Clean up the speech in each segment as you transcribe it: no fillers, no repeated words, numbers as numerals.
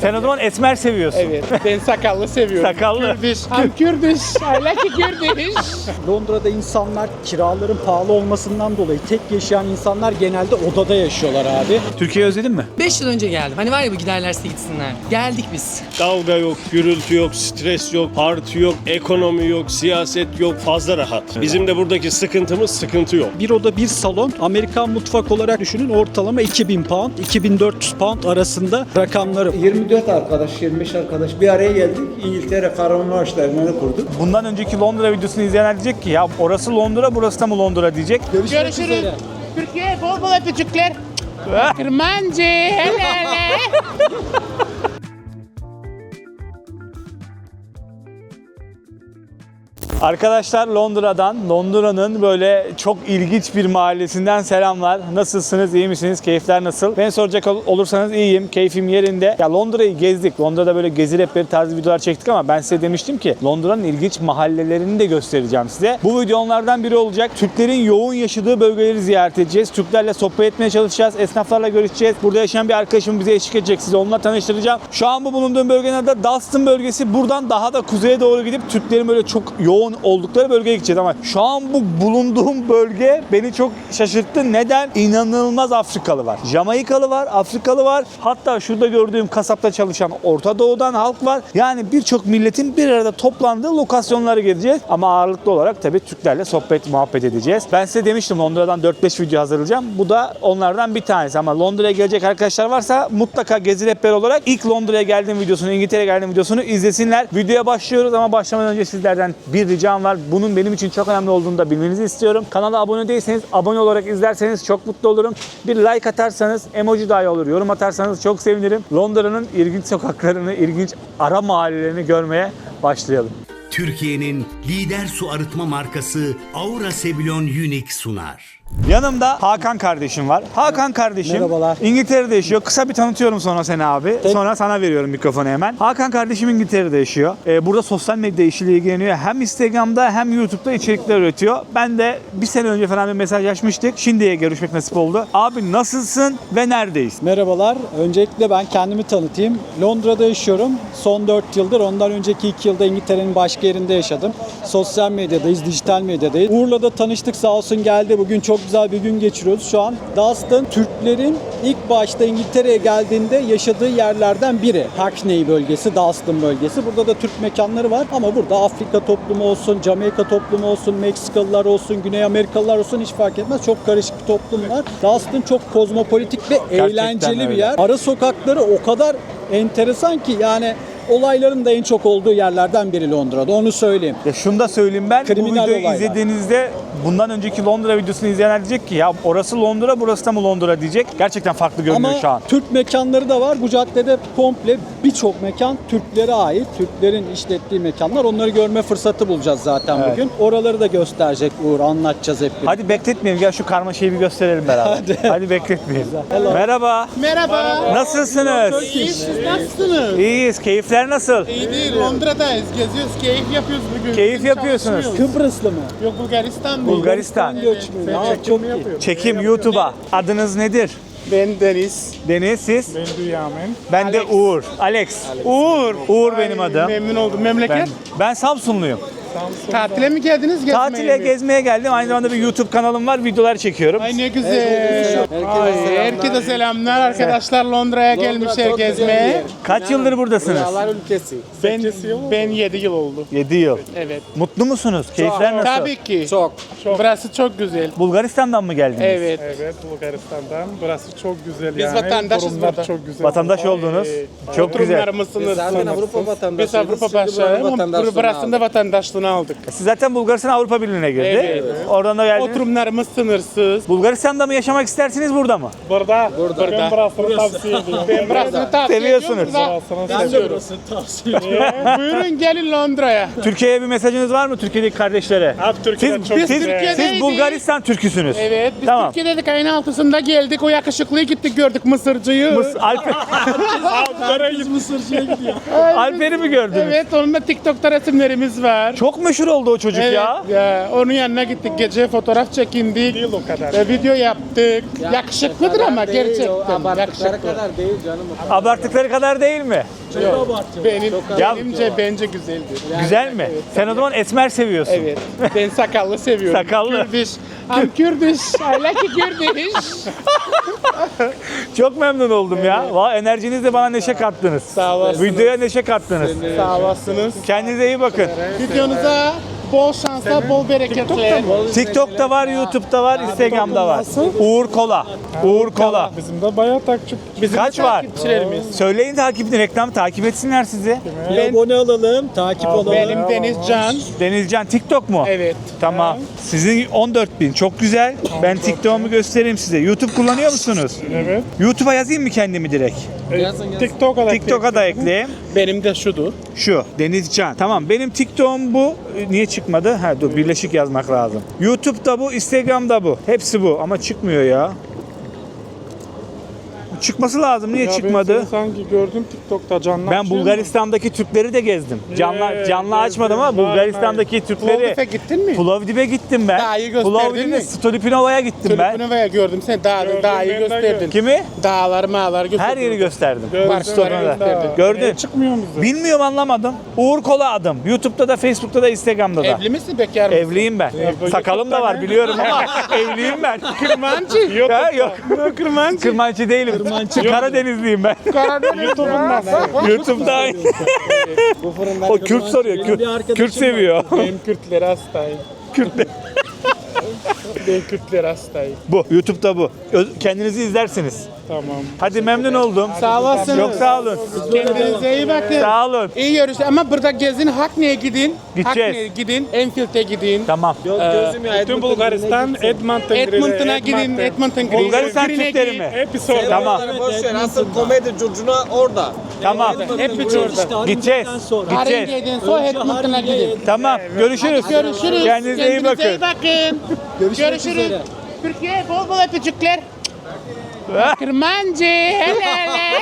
Sen o zaman esmer seviyorsun. Evet, ben sakallı seviyorum. Sakallı. Kurdish. I'm Kurdish. I like Kurdish. Londra'da insanlar kiraların pahalı olmasından dolayı tek yaşayan insanlar genelde odada yaşıyorlar abi. Türkiye'yi özledin mi? 5 yıl önce geldim. Hani var ya bu giderlerse gitsinler. Geldik biz. Kavga yok, gürültü yok, stres yok, parti yok, ekonomi yok, siyaset yok. Fazla rahat. Bizim de buradaki sıkıntımız sıkıntı yok. Bir oda bir salon Amerikan mutfak olarak düşünün, ortalama 2000 pound, 2400 pound arasında rakamları. 24 arkadaş, 25 arkadaş bir araya geldik. İngiltere Kahramanmaraşlarını kurduk. Bundan önceki Londra videosunu izleyenler diyecek ki ya orası Londra, burası da mı Londra diyecek. Görüşürüz. Türkiye bol bol öpücükler. Kırmancı. Hele hele. Arkadaşlar Londra'nın böyle çok ilginç bir mahallesinden selamlar. Nasılsınız, iyi misiniz, keyifler nasıl? Beni soracak olursanız iyiyim, keyfim yerinde. Ya Londra'yı gezdik, Londra'da böyle gezi rehberi tarzı videolar çektik ama ben size demiştim ki Londra'nın ilginç mahallelerini de göstereceğim size. Bu video onlardan biri olacak. Türklerin yoğun yaşadığı bölgeleri ziyaret edeceğiz. Türklerle sohbet etmeye çalışacağız, esnaflarla görüşeceğiz. Burada yaşayan bir arkadaşım bize eşlik edecek, sizi onunla tanıştıracağım. Şu an bu bulunduğum bölgenin adı Dalston bölgesi. Buradan daha da kuzeye doğru gidip Türklerin böyle çok yoğun oldukları bölgeye gideceğiz ama şu an bu bulunduğum bölge beni çok şaşırttı. Neden? İnanılmaz Afrikalı var. Jamaikalı var, Afrikalı var. Hatta şurada gördüğüm kasapta çalışan Orta Doğu'dan halk var. Yani birçok milletin bir arada toplandığı lokasyonları gezeceğiz. Ama ağırlıklı olarak tabii Türklerle sohbet, muhabbet edeceğiz. Ben size demiştim Londra'dan 4-5 video hazırlayacağım. Bu da onlardan bir tanesi. Ama Londra'ya gelecek arkadaşlar varsa mutlaka gezi rehberi olarak ilk Londra'ya geldiğim videosunu, İngiltere'ye geldiğim videosunu izlesinler. Videoya başlıyoruz ama başlamadan önce sizlerden bir ricam var. Bunun benim için çok önemli olduğunu da bilmenizi istiyorum. Kanala abone değilseniz abone olarak izlerseniz çok mutlu olurum. Bir like atarsanız, emoji dahi olur, yorum atarsanız çok sevinirim. Londra'nın ilginç sokaklarını, ilginç ara mahallelerini görmeye başlayalım. Türkiye'nin lider su arıtma markası Aura Sebilon Unique sunar. Yanımda Hakan kardeşim var. Hakan kardeşim Merhabalar. İngiltere'de yaşıyor. Kısa bir tanıtıyorum sonra seni abi. Sonra sana veriyorum mikrofonu hemen. Hakan kardeşim İngiltere'de yaşıyor. Burada sosyal medya işiyle ilgileniyor. Hem Instagram'da hem YouTube'da içerikler üretiyor. Ben de bir sene önce falan bir mesajlaşmıştık. Şimdiye görüşmek nasip oldu. Abi nasılsın ve neredeyiz? Merhabalar. Öncelikle ben kendimi tanıtayım. Londra'da yaşıyorum. Son 4 yıldır, ondan önceki 2 yılda İngiltere'nin başka yerinde yaşadım. Sosyal medyadayız, dijital medyadayız. Urla'da tanıştık, sağ olsun geldi. Bugün çok güzel bir gün geçiriyoruz. Şu an Dalston Türklerin ilk başta İngiltere'ye geldiğinde yaşadığı yerlerden biri. Hackney bölgesi, Dalston bölgesi. Burada da Türk mekanları var ama burada Afrika toplumu olsun, Jamaika toplumu olsun, Meksikalılar olsun, Güney Amerikalılar olsun hiç fark etmez. Çok karışık bir toplum var. Dalston çok kozmopolitik ve eğlenceli bir öyle. yer. Ara sokakları o kadar enteresan ki yani olayların da en çok olduğu yerlerden biri Londra'da, onu söyleyeyim. Ya şunu da söyleyeyim ben. Bu Kriminal videoyu olaylar. izlediğinizde bundan önceki Londra videosunu izleyenler diyecek ki ya orası Londra, burası da mı Londra diyecek. Gerçekten farklı görünüyor Ama şu an. Türk mekanları da var. Bu caddede komple birçok mekan Türklere ait. Türklerin işlettiği mekanlar. Onları görme fırsatı bulacağız zaten bugün. Oraları da gösterecek Uğur. Anlatacağız hep birlikte. Hadi bekletmeyelim. Gel şu karmaşayı bir gösterelim beraber. Hadi bekletmeyelim. Merhaba. Merhaba. Nasılsınız? İyiyiz, siz nasılsınız? İyiyiz. Keyifler nasıl? İyi değil, Londra'dayız. Geziyoruz, keyif yapıyoruz bugün. Keyif Bugün yapıyorsunuz. çalışmıyoruz. Kıbrıslı mı? Yok, Bulgaristan. Bulgaristan. Göçmeni. Aa, çok iyi. Çekim YouTube'a. Adınız nedir? Ben Deniz. Deniz, siz? Ben Dünyamin. Ben de Uğur. Alex. Uğur benim adım. Memnun oldum. Memleket? Ben Samsunluyum. Tatile mi geldiniz, gezmeye Tatile mi? gezmeye geldim. Aynı zamanda bir YouTube kanalım var. Videolar çekiyorum. Ay ne güzel. Herkese selamlar. Arkadaşlar Londra'ya gelmişler gezmeye. Kaç yıldır buradasınız? Ben 7 yıl oldu. 7 yıl. Evet. Mutlu musunuz? Keyifler nasıl? Tabii ki. Çok. Burası çok güzel. Bulgaristan'dan mı geldiniz? Evet. Evet, Bulgaristan'dan. Burası çok güzel Biz yani. vatandaşız Durumlar burada. çok güzel. Vatandaş oldunuz. Çok güzel. Oturumlar mısınız? Zaten Avrupa vatandaşıyız. Biz Avrupa başkanı ama burasında vatandaşlığını aldık. Siz zaten Bulgaristan Avrupa Birliği'ne girdi. Evet. Oradan da geldiniz. Oturumlarımız sınırsız. Bulgaristan'da mı yaşamak istersiniz, burada mı? Burada. Ben burasını tavsiye ediyorum. Ben burasını tavsiye Seviyorsunuz. ediyorum. Burasını seviyorum. Buyurun gelin Londra'ya. Türkiye'ye bir mesajınız var mı Türkiye'deki kardeşlere? Abi Türkiye'de Siz, çok siz, güzel. siz Bulgaristan Türküsünüz. Evet, biz Tamam. Türkiye'dedik, ayın altısında geldik. O yakışıklıyı gittik gördük, Mısırcıyı. Alper'i mi gördünüz? Evet, onun da TikTok'ta resimlerimiz var. Çok meşhur oldu o çocuk ya. Ya, onun yanına gittik. Gece fotoğraf çekindik. Değil o kadar. Video yaptık. Yakışıklıdır ama gerçekten. Yakışıklı. kadar değil canım. Abarttıkları kadar değil mi? Benimce bence güzeldir. Güzel mi? Sen o zaman esmer seviyorsun. Evet. Ben sakallı seviyorum. Sakallı. Kürdiş. I'm Kurdish. I like Kurdish. Çok memnun oldum ya. Valla enerjinizle bana neşe kattınız. Sağ olasınız. Videoya neşe kattınız. Sağ olasınız. Kendinize iyi bakın. Videonuza bol şanslar, bol bereketler. TikTok'ta var, YouTube'da var, Instagram'da var. Uğur Kola. Uğur Kola. Bizim de bayağı takipçi. Bizim Kaç var? takipçilerimiz. Söyleyin takipini, reklam takip etsinler sizi. Bir abone olalım, takip olalım. Benim Deniz Can. Denizcan TikTok mu? Evet. Tamam. Sizin 14.000 çok güzel. Ben TikTok'umu göstereyim size. YouTube kullanıyor musunuz? Evet. YouTube'a yazayım mı kendimi direkt? TikTok'a da TikTok'a da ekleyeyim. Benim de şudur. Şu Denizcan. Tamam benim TikTok'um bu. Niye çıkmadı? Ha dur birleşik yazmak lazım. YouTube'da bu, Instagram'da bu. Hepsi bu ama çıkmıyor ya. Çıkması lazım. Niye çıkmadı? Ben sanki gördüm TikTok'ta canlı. Ben Bulgaristan'daki Türkleri de gezdim. Canlı açmadım ama Bulgaristan'daki Türkleri. Plovdiv'e gittin mi? Plovdiv'e gittim ben. Dağı gösterdin Plovdiv'e mi? Stolipinova'ya gittim ben. Filipinova gördüm. Sen dağı ben de gösterdin. Kimi? Dağlar mağlar gösterdin. Her yeri gösterdim. Barcelona'da gösterdin. Gördün. Çıkmıyor musun? Bilmiyorum anlamadım. Uğur Kola adım. YouTube'da da, Facebook'ta da, Instagram'da da. Evli misin, bekar mısın? Evliyim ben. Sakalım da var biliyorum ama evliyim ben. Kırmancı. Ha, yok. Kırmancı. Kırmancı değilim. Karadenizliyim ben. YouTube'un nasıl? YouTube'da o Kürt soruyor. Kürt seviyor. Ben Kürtlere hastayım. Kürtler. Ben Kürtlere hastayım. Bu. YouTube'da bu. Kendinizi izlersiniz. Tamam. Hadi memnun oldum. Sağ olasınız. Çok sağ olun. Kendinize iyi bakın. Sağ olun. İyi görüşürüz ama burada gezin. Hackney'e gidin. Gideceğiz. Hackney'e gidin. Enfield'e gidin. Tamam. Bütün Bulgaristan Edmonton'a gidin. Edmonton Green. Bulgaristan Green'e Türkleri gidin. mi? Hep soru. Tamam. Boş ver. Asıl komedi curcuna orada. Tamam. Hep bir orada. Gideceğiz. Gideceğiz. Haringey'den sonra Edmonton'a gidin. Tamam. Görüşürüz. Görüşürüz. Kendinize iyi bakın. bakın. Görüşürüz. Türkiye bol bol öpücükler. Kırmancı. Hele hele.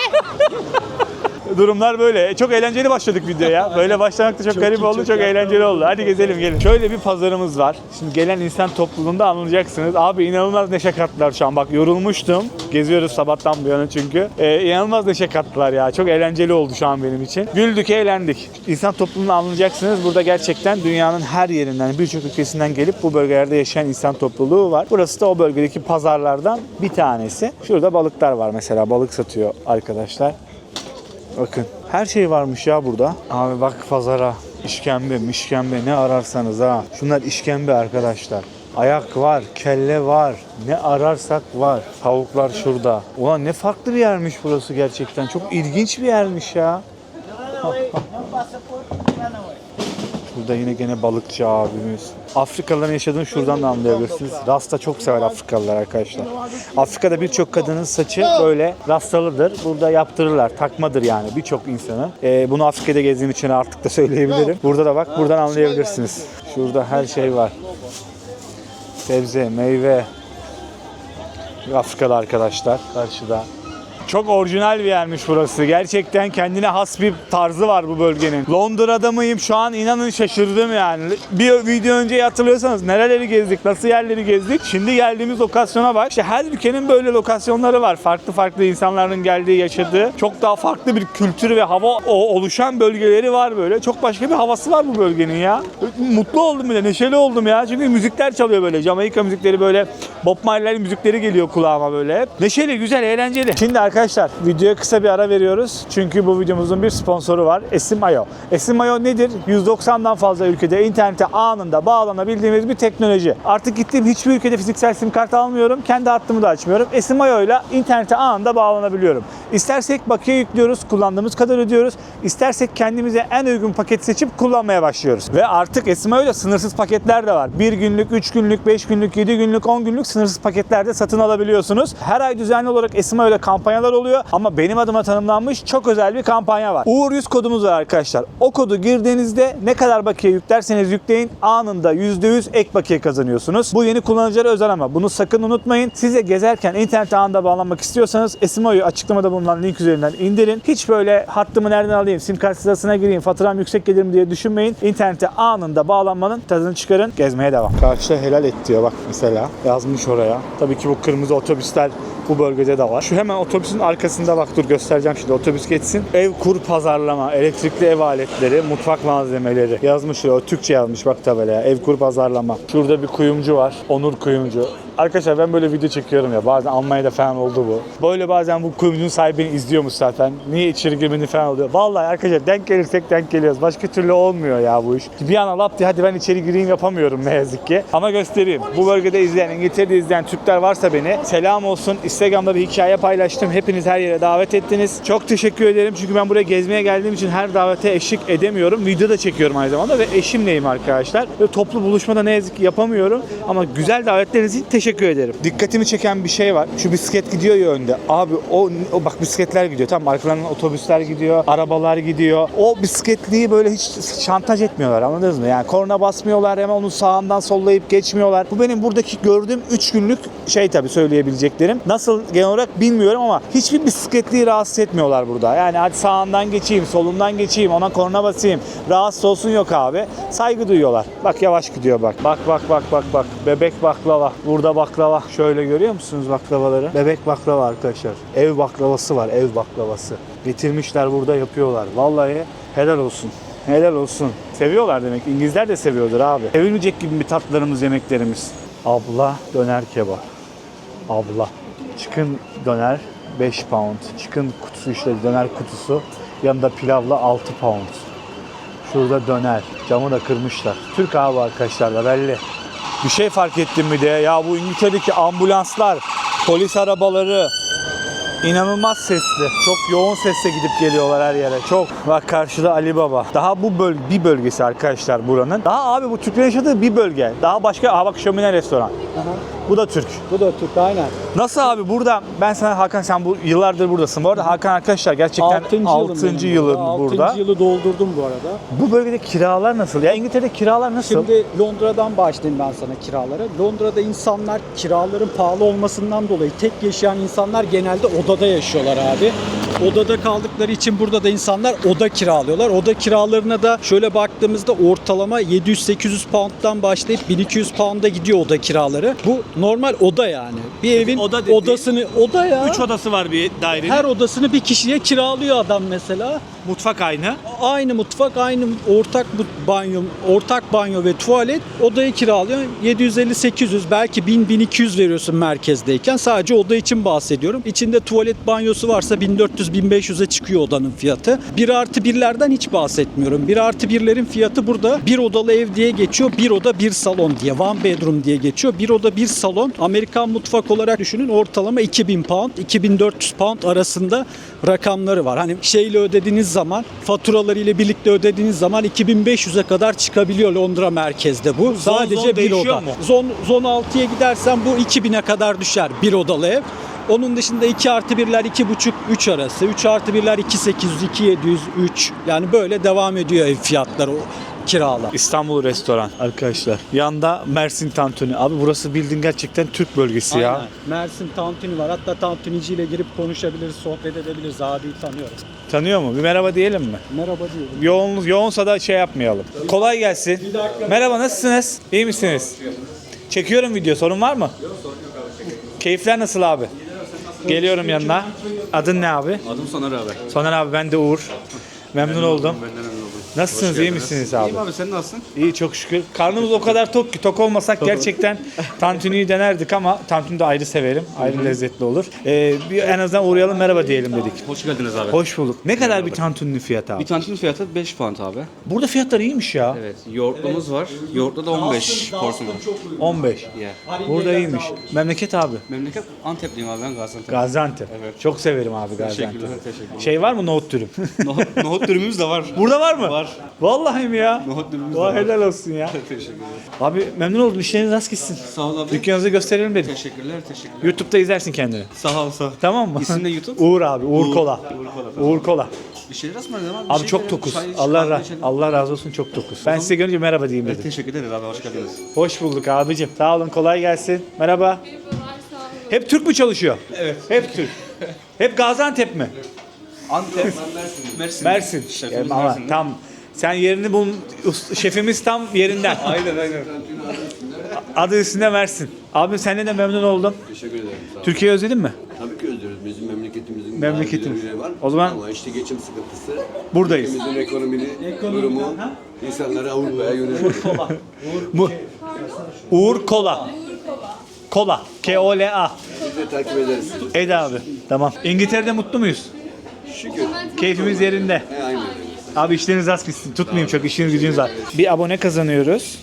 Durumlar böyle. Çok eğlenceli başladık videoya. Böyle başlamak da çok garip oldu. Çok eğlenceli oldu. Hadi gezelim gelin. Şöyle bir pazarımız var. Şimdi gelen insan topluluğunda anlayacaksınız. Abi inanılmaz neşe kattılar şu an. Bak yorulmuştum. Geziyoruz sabahtan bu yana çünkü. İnanılmaz neşe kattılar ya. Çok eğlenceli oldu şu an benim için. Güldük, eğlendik. İnsan topluluğunda anlayacaksınız. Burada gerçekten dünyanın her yerinden, birçok ülkesinden gelip bu bölgelerde yaşayan insan topluluğu var. Burası da o bölgedeki pazarlardan bir tanesi. Şurada balıklar var mesela. Balık satıyor arkadaşlar. Bakın her şey varmış ya burada. Abi bak pazara. İşkembe, mişkembe ne ararsanız ha. Şunlar işkembe arkadaşlar. Ayak var, kelle var. Ne ararsak var. Tavuklar şurada. Ulan ne farklı bir yermiş burası gerçekten. Çok ilginç bir yermiş ya. Burada yine gene balıkçı abimiz. Afrikalıların yaşadığını şuradan da anlayabilirsiniz. Rasta çok sever Afrikalılar arkadaşlar. Afrika'da birçok kadının saçı böyle rastalıdır. Burada yaptırırlar. Takmadır yani birçok insanın. Bunu Afrika'da gezdiğim için artık da söyleyebilirim. Burada da bak buradan anlayabilirsiniz. Şurada her şey var. Sebze, meyve. Afrikalı arkadaşlar karşıda. Çok orijinal bir yermiş burası. Gerçekten kendine has bir tarzı var bu bölgenin. Londra'da mıyım şu an inanın şaşırdım yani. Bir video önce hatırlıyorsanız nereleri gezdik, nasıl yerleri gezdik. Şimdi geldiğimiz lokasyona bak. İşte her ülkenin böyle lokasyonları var. Farklı farklı insanların geldiği, yaşadığı. Çok daha farklı bir kültür ve hava oluşan bölgeleri var böyle. Çok başka bir havası var bu bölgenin ya. Mutlu oldum bile, neşeli oldum ya. Çünkü müzikler çalıyor böyle. Jamaika müzikleri böyle. Bob Marley müzikleri geliyor kulağıma böyle hep. Neşeli, güzel, eğlenceli. Şimdi arkadaşlar videoya kısa bir ara veriyoruz. Çünkü bu videomuzun bir sponsoru var. Esim.io. Esim.io nedir? 190'dan fazla ülkede internete anında bağlanabildiğimiz bir teknoloji. Artık gittiğim hiçbir ülkede fiziksel sim kart almıyorum. Kendi hattımı da açmıyorum. Esim.io ile internete anında bağlanabiliyorum. İstersek bakiye yüklüyoruz. Kullandığımız kadar ödüyoruz. İstersek kendimize en uygun paketi seçip kullanmaya başlıyoruz. Ve artık Esim.io ile sınırsız paketler de var. 1 günlük, 3 günlük, 5 günlük, 7 günlük, 10 günlük sınırsız paketlerde satın alabiliyorsunuz. Her ay düzenli olarak Esim.io ile kampanyalar kampanyalar oluyor ama benim adıma tanımlanmış çok özel bir kampanya var. Uğur 100 kodumuz var arkadaşlar. O kodu girdiğinizde ne kadar bakiye yüklerseniz yükleyin anında %100 ek bakiye kazanıyorsunuz. Bu yeni kullanıcılara özel ama bunu sakın unutmayın. Size gezerken internete anında bağlanmak istiyorsanız SMO'yu açıklamada bulunan link üzerinden indirin. Hiç böyle hattımı nereden alayım, sim kart sırasına gireyim, faturam yüksek gelir mi diye düşünmeyin. İnternete anında bağlanmanın tadını çıkarın. Gezmeye devam. Karşıda helal et diyor bak mesela. Yazmış oraya. Tabii ki bu kırmızı otobüsler bu bölgede de var. Şu hemen otobüsün arkasında bak dur göstereceğim şimdi otobüs geçsin. Ev kur pazarlama, elektrikli ev aletleri, mutfak malzemeleri yazmış şuraya. O Türkçe yazmış bak tabelaya. Ev kur pazarlama. Şurada bir kuyumcu var. Onur Kuyumcu. Arkadaşlar ben böyle video çekiyorum ya. Bazen Almanya'da falan oldu bu. Böyle bazen bu kuyumcunun sahibini izliyormuş zaten. Niye içeri girmeni falan oluyor. Vallahi arkadaşlar denk gelirsek denk geliyoruz. Başka türlü olmuyor ya bu iş. Bir an lap diye hadi ben içeri gireyim yapamıyorum ne yazık ki. Ama göstereyim. Bu bölgede izleyen, İngiltere'de izleyen Türkler varsa beni selam olsun. Instagram'da bir hikaye paylaştım. Hepiniz her yere davet ettiniz. Çok teşekkür ederim. Çünkü ben buraya gezmeye geldiğim için her davete eşlik edemiyorum. Video da çekiyorum aynı zamanda ve eşimleyim arkadaşlar. Ve toplu buluşmada ne yazık ki yapamıyorum. Ama güzel davetleriniz için teşekkür ederim. Dikkatimi çeken bir şey var. Şu bisiklet gidiyor ya önde. Abi o bak bisikletler gidiyor. Tamam arkadan otobüsler gidiyor. Arabalar gidiyor. O bisikletliği böyle hiç şantaj etmiyorlar. Anladınız mı? Yani korna basmıyorlar. Hemen onu sağından sollayıp geçmiyorlar. Bu benim buradaki gördüğüm 3 günlük şey tabii söyleyebileceklerim. Nasıl genel olarak bilmiyorum ama hiçbir bisikletliği rahatsız etmiyorlar burada. Yani hadi sağından geçeyim, solundan geçeyim, ona korna basayım. Rahatsız olsun yok abi. Saygı duyuyorlar. Bak yavaş gidiyor bak. Bak. Bebek baklava. Burada baklava. Şöyle görüyor musunuz baklavaları? Bebek baklava arkadaşlar. Ev baklavası var. Ev baklavası. Getirmişler burada yapıyorlar. Vallahi helal olsun. Helal olsun. Seviyorlar demek. İngilizler de seviyordur abi. Sevilmeyecek gibi bir tatlarımız, yemeklerimiz. Abla döner kebap. Abla. Chicken döner 5 pound. Chicken kutusu işte döner kutusu. Yanında pilavla 6 pound. Şurada döner. Camı da kırmışlar. Türk abi arkadaşlar da belli. Bir şey fark ettim mi de ya bu İngiltere'deki ambulanslar, polis arabaları inanılmaz sesli. Çok yoğun sesle gidip geliyorlar her yere. Çok. Bak karşıda Ali Baba. Daha bu bir bölgesi arkadaşlar buranın. Daha abi bu Türklerin yaşadığı bir bölge. Daha başka bak şömine restoran. Bu da Türk. Bu da Türk aynen. Nasıl abi burada ben sana Hakan sen bu yıllardır buradasın. Bu arada Hakan arkadaşlar gerçekten 6. yılın burada. 6. yılı doldurdum bu arada. Bu bölgede kiralar nasıl? Ya İngiltere'de kiralar nasıl? Şimdi Londra'dan başlayayım ben sana kiralara. Londra'da insanlar kiraların pahalı olmasından dolayı tek yaşayan insanlar genelde odada yaşıyorlar abi. Odada kaldıkları için burada da insanlar oda kiralıyorlar. Oda kiralarına da şöyle baktığımızda ortalama 700-800 pound'dan başlayıp 1200 pound'a gidiyor oda kiraları. Bu normal oda yani. Bir evin odasını oda ya. 3 odası var bir dairenin. Her odasını bir kişiye kiralıyor adam mesela. Mutfak aynı. Aynı mutfak, aynı ortak banyo ve tuvalet odayı kiralıyor. 750-800 belki 1000-1200 veriyorsun merkezdeyken. Sadece oda için bahsediyorum. İçinde tuvalet banyosu varsa 1400-1500'e çıkıyor odanın fiyatı. 1+1'lerden hiç bahsetmiyorum. 1+1'lerin fiyatı burada bir odalı ev diye geçiyor. Bir oda bir salon diye. One bedroom diye geçiyor. Bir oda bir salon. Amerikan mutfak olarak düşünün ortalama 2000 pound, 2400 pound arasında rakamları var. Hani şeyle ödediğiniz zaman, faturalarıyla birlikte ödediğiniz zaman 2500'e kadar çıkabiliyor Londra merkezde bu. Sadece bir oda. Zon 6'ya gidersen bu 2000'e kadar düşer bir odalı ev. Onun dışında 2+1'ler 2,5-3 arası. 3+1'ler 2,800, 2,700, 3. Yani böyle devam ediyor ev fiyatları. Kiralar. İstanbul restoran arkadaşlar. Yanda Mersin Tantuni. Abi burası bildiğin gerçekten Türk bölgesi ya. Aynen. Mersin Tantuni var. Hatta tantuniciyle girip konuşabiliriz, sohbet edebiliriz. Abiyi tanıyoruz. Tanıyor mu? Bir merhaba diyelim mi? Merhaba diyorum. Yoğunsa da şey yapmayalım. Kolay gelsin. Merhaba nasılsınız? İyi misiniz? Çekiyorum video. Sorun var mı? Yok sorun yok abi. Keyifler nasıl abi? Geliyorum yanına. Adın ne abi? Adım Soner abi. Soner abi ben de Uğur. Memnun oldum. Ben de memnun oldum. Nasılsınız? İyi misiniz abi? İyiyim abi sen nasılsın? İyi çok şükür. Karnımız o kadar tok ki tok olmasak gerçekten tantuniyi denerdik ama tantuni de ayrı severim. Ayrı lezzetli olur. Bir en azından uğrayalım merhaba diyelim dedik. Hoş geldiniz abi. Hoş bulduk. Ne kadar bir tantuninin fiyatı abi? Bir tantuni fiyatı 5 pound abi. Burada fiyatlar iyiymiş ya. Evet. Yoğurtlumuz var. Yoğurtlu da 15 porsiyon. 15. Yeah. Burada iyiymiş. Memleket abi. Memleket Antepliyim abi ben Gaziantep. Gaziantep. Evet. Çok severim abi Gaziantep. Teşekkürler. Şey var mı nohut dürüm? Nohut dürümümüz de var. Burada var mı? Var Var. Vallahi mi ya? Nohutlarımız Vay da var. helal olsun ya. Teşekkür ederim. Abi memnun oldum. İşleriniz nasıl gitsin? Sağ ol abi. Dükkanınızı gösterelim dedim. Teşekkürler. YouTube'da izlersin kendini. Sağ ol sağ ol. Tamam mı? İsim ne YouTube? Uğur abi. Uğur Kola. Uğur Kola. Bir şeyler ısmarlayalım abi. Bir Abi şey çok verelim. tokuz. Çay, Allah kahve razı içelim. Allah razı olsun, çok tokuz. Ben size görünce merhaba diyeyim dedim. Teşekkür ederiz abi. Hoş geldiniz. Hoş bulduk abicim. Sağ olun, kolay gelsin. Merhaba. Hep Türk mü çalışıyor? Evet. Hep Türk. Hep Gaziantep mi? Antep. Mersin. Mersin. Şefimiz Ama Mersin'de. tam sen yerini bul. Şefimiz tam yerinden. Aynen. Adı üstünde Mersin. Abim seninle de memnun oldum. Teşekkür ederim. Sağ olun. Türkiye'yi özledin mi? Tabii ki özlüyoruz. Bizim memleketimizin Memleketimiz. daha güzel bir yeri var. O zaman- Ama işte geçim sıkıntısı. Buradayız. Ülkemizin durumu insanları Avrupa'ya yöneliyor. Uğur Kola. Kola. K-O-L-A. Biz de takip ederiz. Eda abi. Tamam. İngiltere'de mutlu muyuz? Şükür. Keyfimiz yerinde. Aynen. Abi işleriniz az gitsin. Tutmayayım çok, işiniz gücünüz var. Bir abone kazanıyoruz.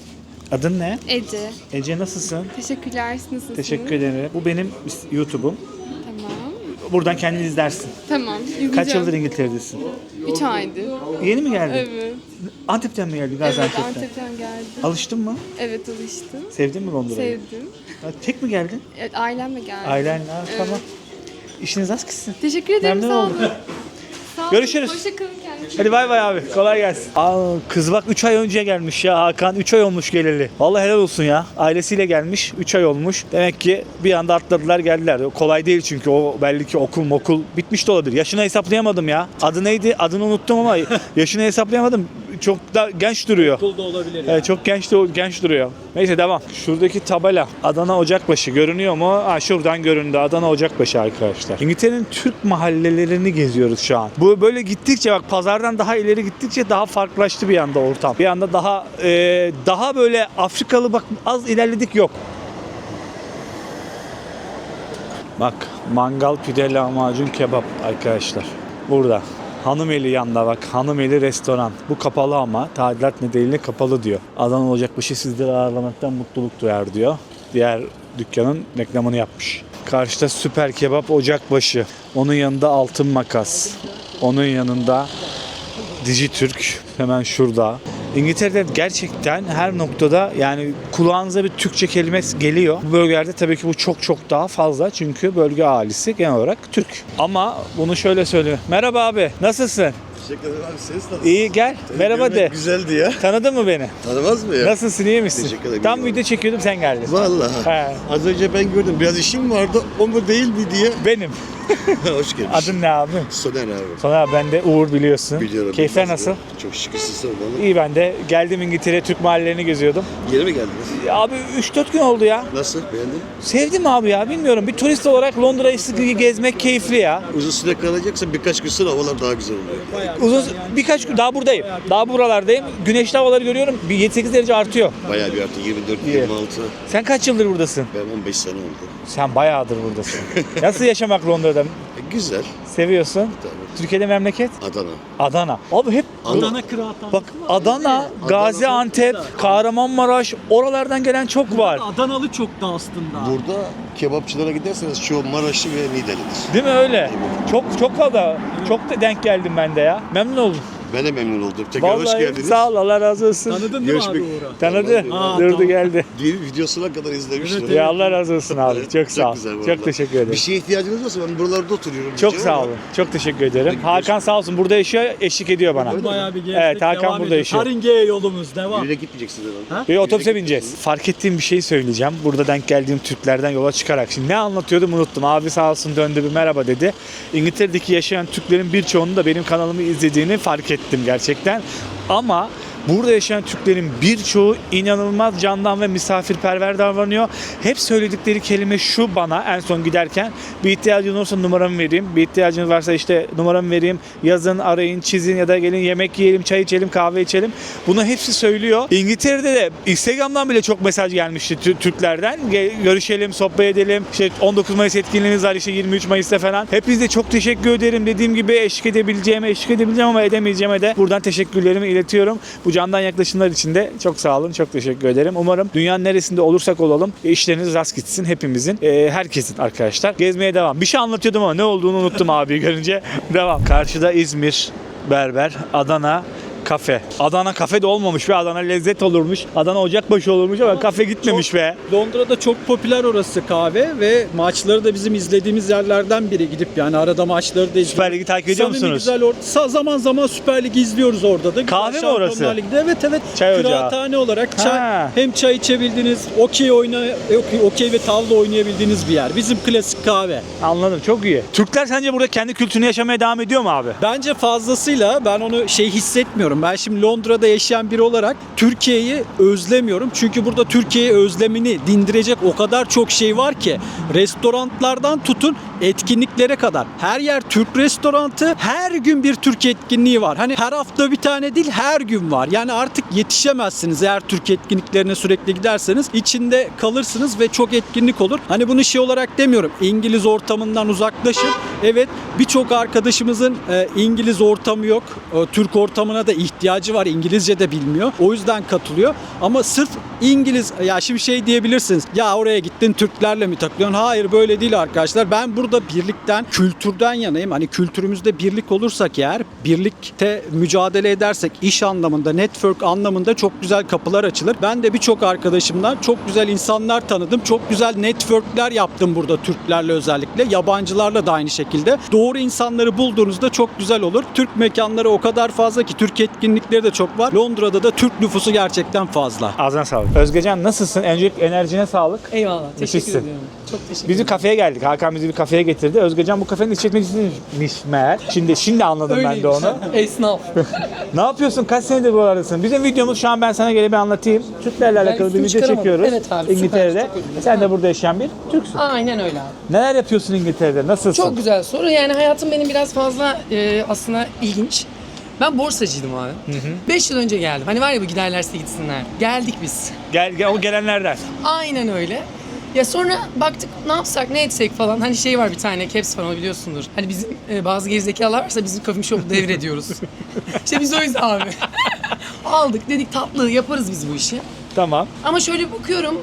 Adın ne? Ece. Ece, nasılsın? Teşekkürler. Siz nasılsınız? Teşekkür ederim. Bu benim YouTube'um. Tamam. Buradan kendin izlersin. Tamam. Kaç yıldır İngiltere'desin? 3 aydır. Yeni mi geldin? Evet. Antep'ten mi geldin? Evet, Gaziantep'ten. Antep'ten geldim. Alıştın mı? Evet, alıştım. Sevdin mi Londra'yı? Sevdim. Ha, tek mi geldin? Evet, ailemle geldim. Ailenle. Ha, Evet. tamam. İşiniz az gitsin. Teşekkür ederim. Memnun Sağ oldum. olun. Sağ olun. Görüşürüz. Hoşçakalın kendinize. Hadi bay bay abi. Kolay gelsin. Aa, kız bak 3 ay önce gelmiş ya Hakan. 3 ay olmuş geleli. Vallahi helal olsun ya. Ailesiyle gelmiş. 3 ay olmuş. Demek ki bir anda atladılar geldiler. Kolay değil çünkü o belli ki okul bitmiş de olabilir. Yaşını hesaplayamadım ya. Adı neydi? Adını unuttum ama yaşını hesaplayamadım. Çok da genç duruyor. Okulda olabilir. Evet, çok genç duruyor. Neyse devam. Şuradaki tabela Adana Ocakbaşı görünüyor mu? Ha, şuradan göründü. Adana Ocakbaşı arkadaşlar. İngiltere'nin Türk mahallelerini geziyoruz şu an. Bu böyle gittikçe bak, pazardan daha ileri gittikçe daha farklılaştı bir anda ortam. Bir anda daha böyle Afrikalı, bak az ilerledik yok. Bak mangal, pide, lahmacun, kebap arkadaşlar. Burada. Hanımeli yanında bak. Hanımeli restoran. Bu kapalı ama tadilat nedeniyle kapalı diyor. Adana Ocakbaşı sizleri ağırlamaktan mutluluk duyar diyor. Diğer dükkanın reklamını yapmış. Karşıda Süper Kebap Ocakbaşı. Onun yanında Altın Makas. Onun yanında Dijitürk. Hemen şurada. İngiltere'de gerçekten her noktada yani kulağınıza bir Türkçe kelime geliyor. Bu bölgelerde tabii ki bu çok daha fazla. Çünkü bölge ahalisi genel olarak Türk. Ama bunu şöyle söyleyeyim. Merhaba abi, nasılsın? Teşekkür ederim abi. Ses nasıl? İyi, gel. Merhaba de. Güzeldi ya. Tanıdın mı beni? Tanımaz mı ya? Nasılsın, iyi misin? Teşekkür ederim. Tam video çekiyordum, sen geldin. Vallahi. He, Az önce ben gördüm. Biraz işim vardı. O mu değil mi diye. benim. Hoş gelmiş. Adın ne abi? Soner abi. Sonra ben de Uğur, biliyorsun. Biliyorum. Keyifler bilmez nasıl? mi? Çok şükür siz sormalı. İyi, ben de geldim İngiltere'ye, Türk mahallelerini geziyordum. Yeni mi geldiniz? Abi 3-4 gün oldu ya. Nasıl? Beğendin? Sevdim abi ya, bilmiyorum. Bir turist olarak Londra'yı gezmek keyifli ya. Uzun süre kalacaksa birkaç gün sonra havalar daha güzel oluyor. Birkaç gün daha buradayım. Daha buralardayım. Güneşli havaları görüyorum. Bir 7-8 derece artıyor. Bayağı bir artık 24-26. Sen kaç yıldır buradasın? Ben 15 sene oldu. Sen bayağıdır buradasın. Nasıl yaşamak Londra'da? Güzel. Seviyorsun. Tabii. Türkiye'de memleket? Adana. Adana. Abi hep Adana kıraathanesi. bak, Adana, Gaziantep, Kahramanmaraş, oralardan gelen çok var. Adanalı çok da aslında. Burada kebapçılara giderseniz çoğu Maraşlı ve Niğdelidir. Değil mi öyle? Çok fazla. Çok da denk geldim ben de ya. Memnun oldum. Ben de memnun oldum. Tekrar hoş Vallahi geldiniz. sağ ol, Allah razı olsun. Tanıdın değil mi abi Görüşmek- Uğur'u? Tanıdı. Vallahi. Durdu tamam. geldi. Videosuna kadar izlemiştim. Ya Allah razı olsun abi. Evet, Çok sağ ol. güzel bu Çok arada. teşekkür ederim. Bir şeye ihtiyacınız varsa ben buralarda oturuyorum. Çok diyeceğim sağ ama olun. Çok teşekkür ederim. Hakan sağ olsun burada yaşıyor, eşlik ediyor bana. Bayağı bir gezdik. Evet, Hakan devam burada ediyoruz. yaşıyor. Haringe'ye yolumuz devam. Yürüyerek gitmeyeceksiniz herhalde. Bir otobüse bineceğiz. Fark ettiğim bir şey söyleyeceğim. Burada denk geldiğim Türklerden yola çıkarak. Şimdi ne anlatıyordum unuttum. Abi sağ olsun döndü, bir merhaba dedi. İngiltere'deki yaşayan Türklerin birçoğunun da benim kanalımı izlediğini fark ettim gerçekten. Ama burada yaşayan Türklerin birçoğu inanılmaz candan ve misafirperver davranıyor. Hep söyledikleri kelime şu bana en son giderken: bir ihtiyacın olursa numaramı vereyim. Bir ihtiyacınız varsa işte numaramı vereyim. Yazın, arayın, çizin ya da gelin yemek yiyelim, çay içelim, kahve içelim. Bunu hepsi söylüyor. İngiltere'de de Instagram'dan bile çok mesaj gelmişti Türklerden. Görüşelim, sohbet edelim. İşte 19 Mayıs etkinliğiniz var, işte 23 Mayıs'ta falan. Hepinize çok teşekkür ederim. Dediğim gibi eşlik edebileceğim ama edemeyeceğime de buradan teşekkürlerimi iletiyorum. Bu candan yaklaşımlar için de çok sağ olun, çok teşekkür ederim. Umarım dünyanın neresinde olursak olalım işleriniz rast gitsin hepimizin, herkesin arkadaşlar. Gezmeye devam. Bir şey anlatıyordum ama ne olduğunu unuttum abi görünce. Devam. Karşıda İzmir berber, Adana Kafe. Adana kafe de olmamış ve Adana lezzet olurmuş. Adana ocakbaşı olurmuş ama kafe gitmemiş be. Londra'da çok popüler orası kahve ve maçları da bizim izlediğimiz yerlerden biri, gidip yani arada maçları da izliyoruz. Süper Lig'i takip ediyor Samimi musunuz? Zaman zaman Süper Lig'i izliyoruz orada da. Kahve mi Şampiyonlar orası? Ligi'de. Evet. Çay ocağı. Kıraathane olarak Ha. hem çay içebildiğiniz, okey ve tavla oynayabildiğiniz bir yer. Bizim klasik kahve. Anladım, çok iyi. Türkler sence burada kendi kültürünü yaşamaya devam ediyor mu abi? Bence fazlasıyla ben onu hissetmiyorum. Ben şimdi Londra'da yaşayan biri olarak Türkiye'yi özlemiyorum. Çünkü burada Türkiye'yi özlemini dindirecek o kadar çok şey var ki. Restoranlardan tutun etkinliklere kadar. Her yer Türk restoranı. Her gün bir Türk etkinliği var. Hani her hafta bir tane değil, her gün var. Yani artık yetişemezsiniz eğer Türk etkinliklerine sürekli giderseniz. İçinde kalırsınız ve çok etkinlik olur. Hani bunu olarak demiyorum. İngiliz ortamından uzaklaşın. Evet, birçok arkadaşımızın İngiliz ortamı yok. Türk ortamına da ihtiyacı var. İngilizce de bilmiyor. O yüzden katılıyor. Ama sırf İngiliz, ya şimdi diyebilirsiniz. Ya oraya gittin Türklerle mi takılıyorsun? Hayır, böyle değil arkadaşlar. Ben burada birlikten, kültürden yanayım. Hani kültürümüzde birlik olursak eğer, birlikte mücadele edersek iş anlamında, network anlamında çok güzel kapılar açılır. Ben de birçok arkadaşımdan çok güzel insanlar tanıdım. Çok güzel networkler yaptım burada Türklerle özellikle. Yabancılarla da aynı şekilde. Doğru insanları bulduğunuzda çok güzel olur. Türk mekanları o kadar fazla ki, Türk etkinlikleri de çok var. Londra'da da Türk nüfusu gerçekten fazla. Ağzına sağlık. Özgecan, nasılsın? Öncelikle enerjine sağlık. Eyvallah. Teşekkür Müthişsin. ediyorum. Çok teşekkür Biz bir ederim. kafeye geldik. Hakan bizi bir kafeye getirdi. Özgecan bu kafenin işletmecisiymiş meğer. Şimdi anladım ben de onu. Esnaf. Ne yapıyorsun? Kaç senedir buralardasın? Bizim videomuz şu an, ben sana bir anlatayım. Türklerle alakalı bir üstümü video çıkaramadım. çekiyoruz. Evet abi, süper. İngiltere'de. Çok özür dilerim. Sen de burada yaşayan bir Türksün. Aynen öyle abi. Neler yapıyorsun İngiltere'de? Nasılsın? Çok güzel soru. Yani hayatım benim biraz fazla aslında ilginç. Ben borsacıydım abi. 5 yıl önce geldim. Hani var ya bu giderlerse gitsinler. Geldik biz. Gel o gelenlerden. Aynen öyle. Ya sonra baktık ne yapsak ne etsek falan. Hani var bir tane Caps falan, onu biliyorsundur. Hani bizim bazı gerizekalılar varsa bizim coffee shop'u devrediyoruz. İşte biz o yüzden abi. Aldık dedik tatlı yaparız biz bu işi. Tamam. Ama şöyle bakıyorum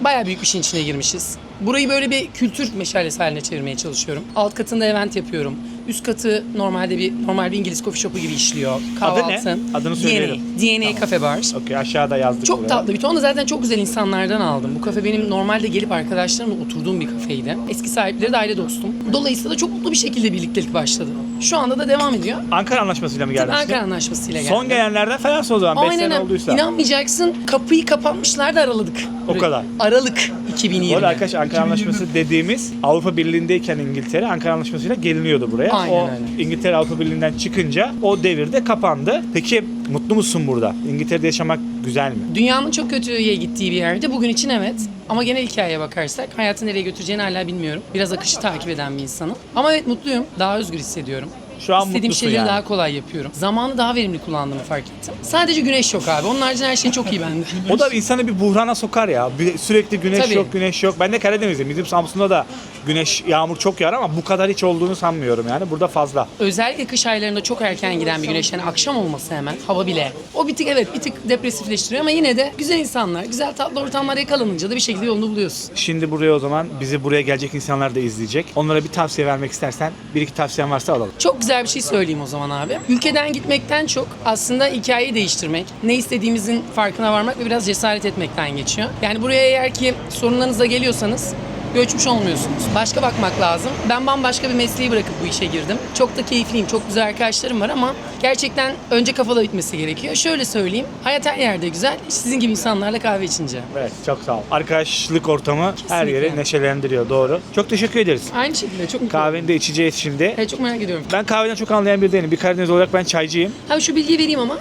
bayağı büyük bir işin içine girmişiz. Burayı böyle bir kültür meşalesi haline çevirmeye çalışıyorum. Alt katında event yapıyorum. Üst katı normal bir İngiliz coffee shop'u gibi işliyor. Adı ne? Kahvaltın. Adını söyleyelim. DNA Cafe Bar. Okey, aşağıda yazdık. Çok buraya. tatlı bir ton da zaten çok güzel insanlardan aldım. Bu kafe benim normalde gelip arkadaşlarımla oturduğum bir kafeydi. Eski sahipleri de aile dostum. Dolayısıyla da çok mutlu bir şekilde birliktelik başladı. Şu anda da devam ediyor. Ankara Anlaşması'yla mı geldin? Ankara Anlaşması'yla geldim. Son gelenlerden falansa o zaman. 5 sene Aynen. olduysa. İnanmayacaksın, kapıyı kapatmışlardı, araladık. O kadar. Aralık 2020. Bu arada arkadaş, Ankara Anlaşması dediğimiz, Avrupa Birliği'ndeyken İngiltere Ankara Anlaşması'yla geliniyordu buraya. Aynen o öyle. İngiltere Avrupa Birliği'nden çıkınca o devirde kapandı. Peki mutlu musun burada? İngiltere'de yaşamak güzel mi? Dünyanın çok kötüye gittiği bir yerde. Bugün için evet. Ama genel hikayeye bakarsak hayatı nereye götüreceğini hala bilmiyorum. Biraz akışı takip eden bir insanım. Ama evet mutluyum. Daha özgür hissediyorum. Şu an İstediğim mutlusun şeyleri yani. daha kolay yapıyorum. Zamanı daha verimli kullandığımı fark ettim. Sadece güneş yok abi. Onun haricinde her şey çok iyi bende. O da insanı bir buhrana sokar ya. Sürekli güneş Tabii. yok, güneş yok. Ben de Karadeniz'im. Bizim Samsun'da da güneş, yağmur çok yağar ama bu kadar hiç olduğunu sanmıyorum yani. Burada fazla. Özellikle kış aylarında çok erken giden bir güneş. Yani akşam olması hemen. Hava bile. O bir tık depresifleştiriyor ama yine de güzel insanlar, güzel tatlı ortamlar yakalanınca da bir şekilde yolunu buluyorsun. Şimdi buraya o zaman bizi buraya gelecek insanlar da izleyecek. Onlara bir tavsiye vermek istersen, bir iki tavsiyen varsa alalım. Çok güzel bir şey söyleyeyim o zaman abi. Ülkeden gitmekten çok aslında hikayeyi değiştirmek, ne istediğimizin farkına varmak ve biraz cesaret etmekten geçiyor. Yani buraya eğer ki sorunlarınızla geliyorsanız göçmüş olmuyorsunuz. Başka bakmak lazım. Ben bambaşka bir mesleği bırakıp bu işe girdim. Çok da keyifliyim. Çok güzel arkadaşlarım var ama gerçekten önce kafada bitmesi gerekiyor. Şöyle söyleyeyim. Hayat her yerde güzel. Sizin gibi insanlarla kahve içince. Evet, çok sağ ol. Arkadaşlık ortamı her yeri neşelendiriyor, doğru. Çok teşekkür ederiz. Aynı şekilde çok mutlu. Kahveni de içeceğiz şimdi. Evet, çok merak ediyorum. Ben kahveden çok anlayan biri değilim. Bir Karadeniz olarak ben çaycıyım. Abi şu bilgiyi vereyim ama.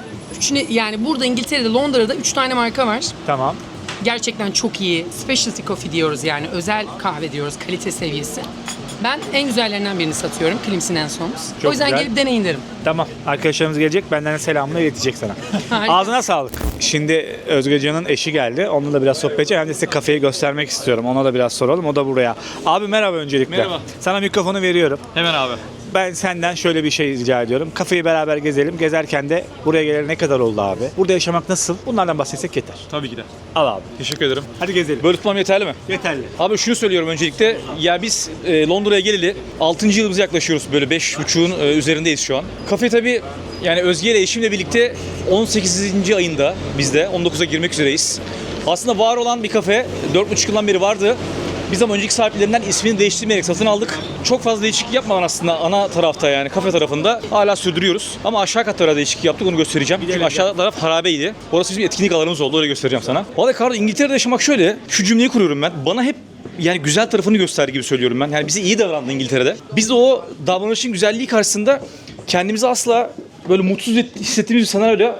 Yani burada İngiltere'de, Londra'da 3 tane marka var. Tamam. Gerçekten çok iyi. Specialty coffee diyoruz yani. Özel kahve diyoruz. Kalite seviyesi. Ben en güzellerinden birini satıyorum. Clemson & Sons. Çok O yüzden güzel. gelip deneyin derim. Tamam. Arkadaşlarımız gelecek. Benden de selamını iletecek sana. Harika. Ağzına sağlık. Şimdi Özgecan'ın eşi geldi. Onunla da biraz sohbet edeceğim. Hem de size kafeyi göstermek istiyorum. Ona da biraz soralım. O da buraya. Abi merhaba öncelikle. Merhaba. Sana mikrofonu veriyorum. Hemen abi. Ben senden şöyle bir şey rica ediyorum. Kafeyi beraber gezelim. Gezerken de buraya geleli ne kadar oldu abi? Burada yaşamak nasıl? Bunlardan bahsetsek yeter. Tabii ki de. Al abi. Teşekkür ederim. Hadi gezelim. Böyle tutmam yeterli mi? Yeterli. Abi şunu söylüyorum öncelikle. Ya biz Londra'ya geleli 6. yılımıza yaklaşıyoruz. Böyle 5,5'un üzerindeyiz şu an. Kafe tabii yani Özge ile eşimle birlikte 18. ayında biz de 19'a girmek üzereyiz. Aslında var olan bir kafe 4,5 yıldan beri vardı. Biz ama önceki sahiplerinden ismini değiştirmeyerek satın aldık. Çok fazla değişiklik yapmadan aslında ana tarafta yani kafe tarafında hala sürdürüyoruz. Ama aşağı katlara değişiklik yaptık, onu göstereceğim. Çünkü aşağı taraf harabeydi. Orası bizim etkinlik alanımız oldu, öyle göstereceğim sana. Vallahi Kardo, İngiltere'de yaşamak şöyle, şu cümleyi kuruyorum ben. Bana hep yani güzel tarafını göster gibi söylüyorum ben. Yani bize iyi davrandı İngiltere'de. Biz de o davranışın güzelliği karşısında kendimizi asla böyle mutsuz hissettiğimiz bir senaryo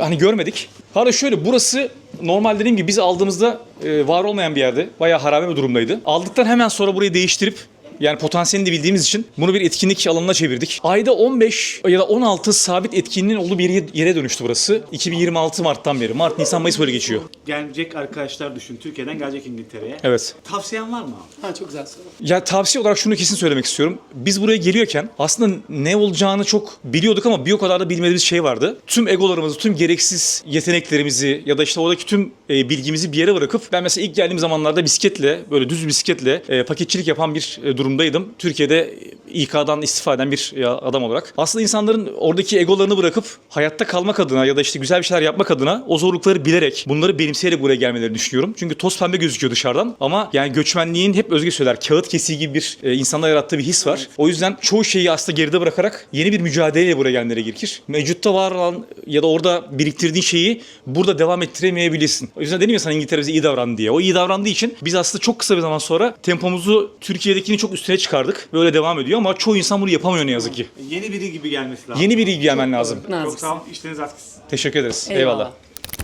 hani görmedik. Hatta şöyle, burası normal dediğim gibi biz aldığımızda var olmayan bir yerde. Bayağı harabe bir durumdaydı. Aldıktan hemen sonra burayı değiştirip yani potansiyelini de bildiğimiz için bunu bir etkinlik alanına çevirdik. Ayda 15 ya da 16 sabit etkinliğin olduğu bir yere dönüştü burası. 2026 Mart'tan beri. Mart, Nisan, Mayıs böyle geçiyor. Gelecek arkadaşlar düşün. Türkiye'den gelecek İngiltere'ye. Evet. Tavsiyen var mı abi? Ha, çok güzel soru. Ya tavsiye olarak şunu kesin söylemek istiyorum. Biz buraya geliyorken aslında ne olacağını çok biliyorduk ama bir o kadar da bilmediğimiz şey vardı. Tüm egolarımızı, tüm gereksiz yeteneklerimizi ya da işte oradaki tüm bilgimizi bir yere bırakıp ben mesela ilk geldiğim zamanlarda bisikletle, böyle düz bisikletle paketçilik yapan bir durumdaydım. Türkiye'de İK'dan istifa eden bir adam olarak. Aslında insanların oradaki egolarını bırakıp hayatta kalmak adına ya da işte güzel bir şeyler yapmak adına o zorlukları bilerek, bunları benimseyerek buraya gelmelerini düşünüyorum. Çünkü toz pembe gözüküyor dışarıdan ama yani göçmenliğin hep Özge söyler, kağıt kesiği gibi bir insanda yarattığı bir his var. O yüzden çoğu şeyi aslında geride bırakarak yeni bir mücadeleyle buraya gelmelere gerekir. Mevcutta var olan ya da orada biriktirdiğin şeyi burada devam ettiremeyebilirsin. O yüzden dedim ya sana İngiltere bize iyi davrandı diye. O iyi davrandığı için biz aslında çok kısa bir zaman sonra tempomuzu Türkiye'dekini çok üstüne çıkardık. Böyle devam ediyor ama çoğu insan bunu yapamıyor ne yazık ki. Yeni biri gibi gelmesi lazım. Yeni biri gibi gelmen lazım. Çok sağ olun. İşleriniz açıksın. Teşekkür ederiz. Eyvallah. Eyvallah.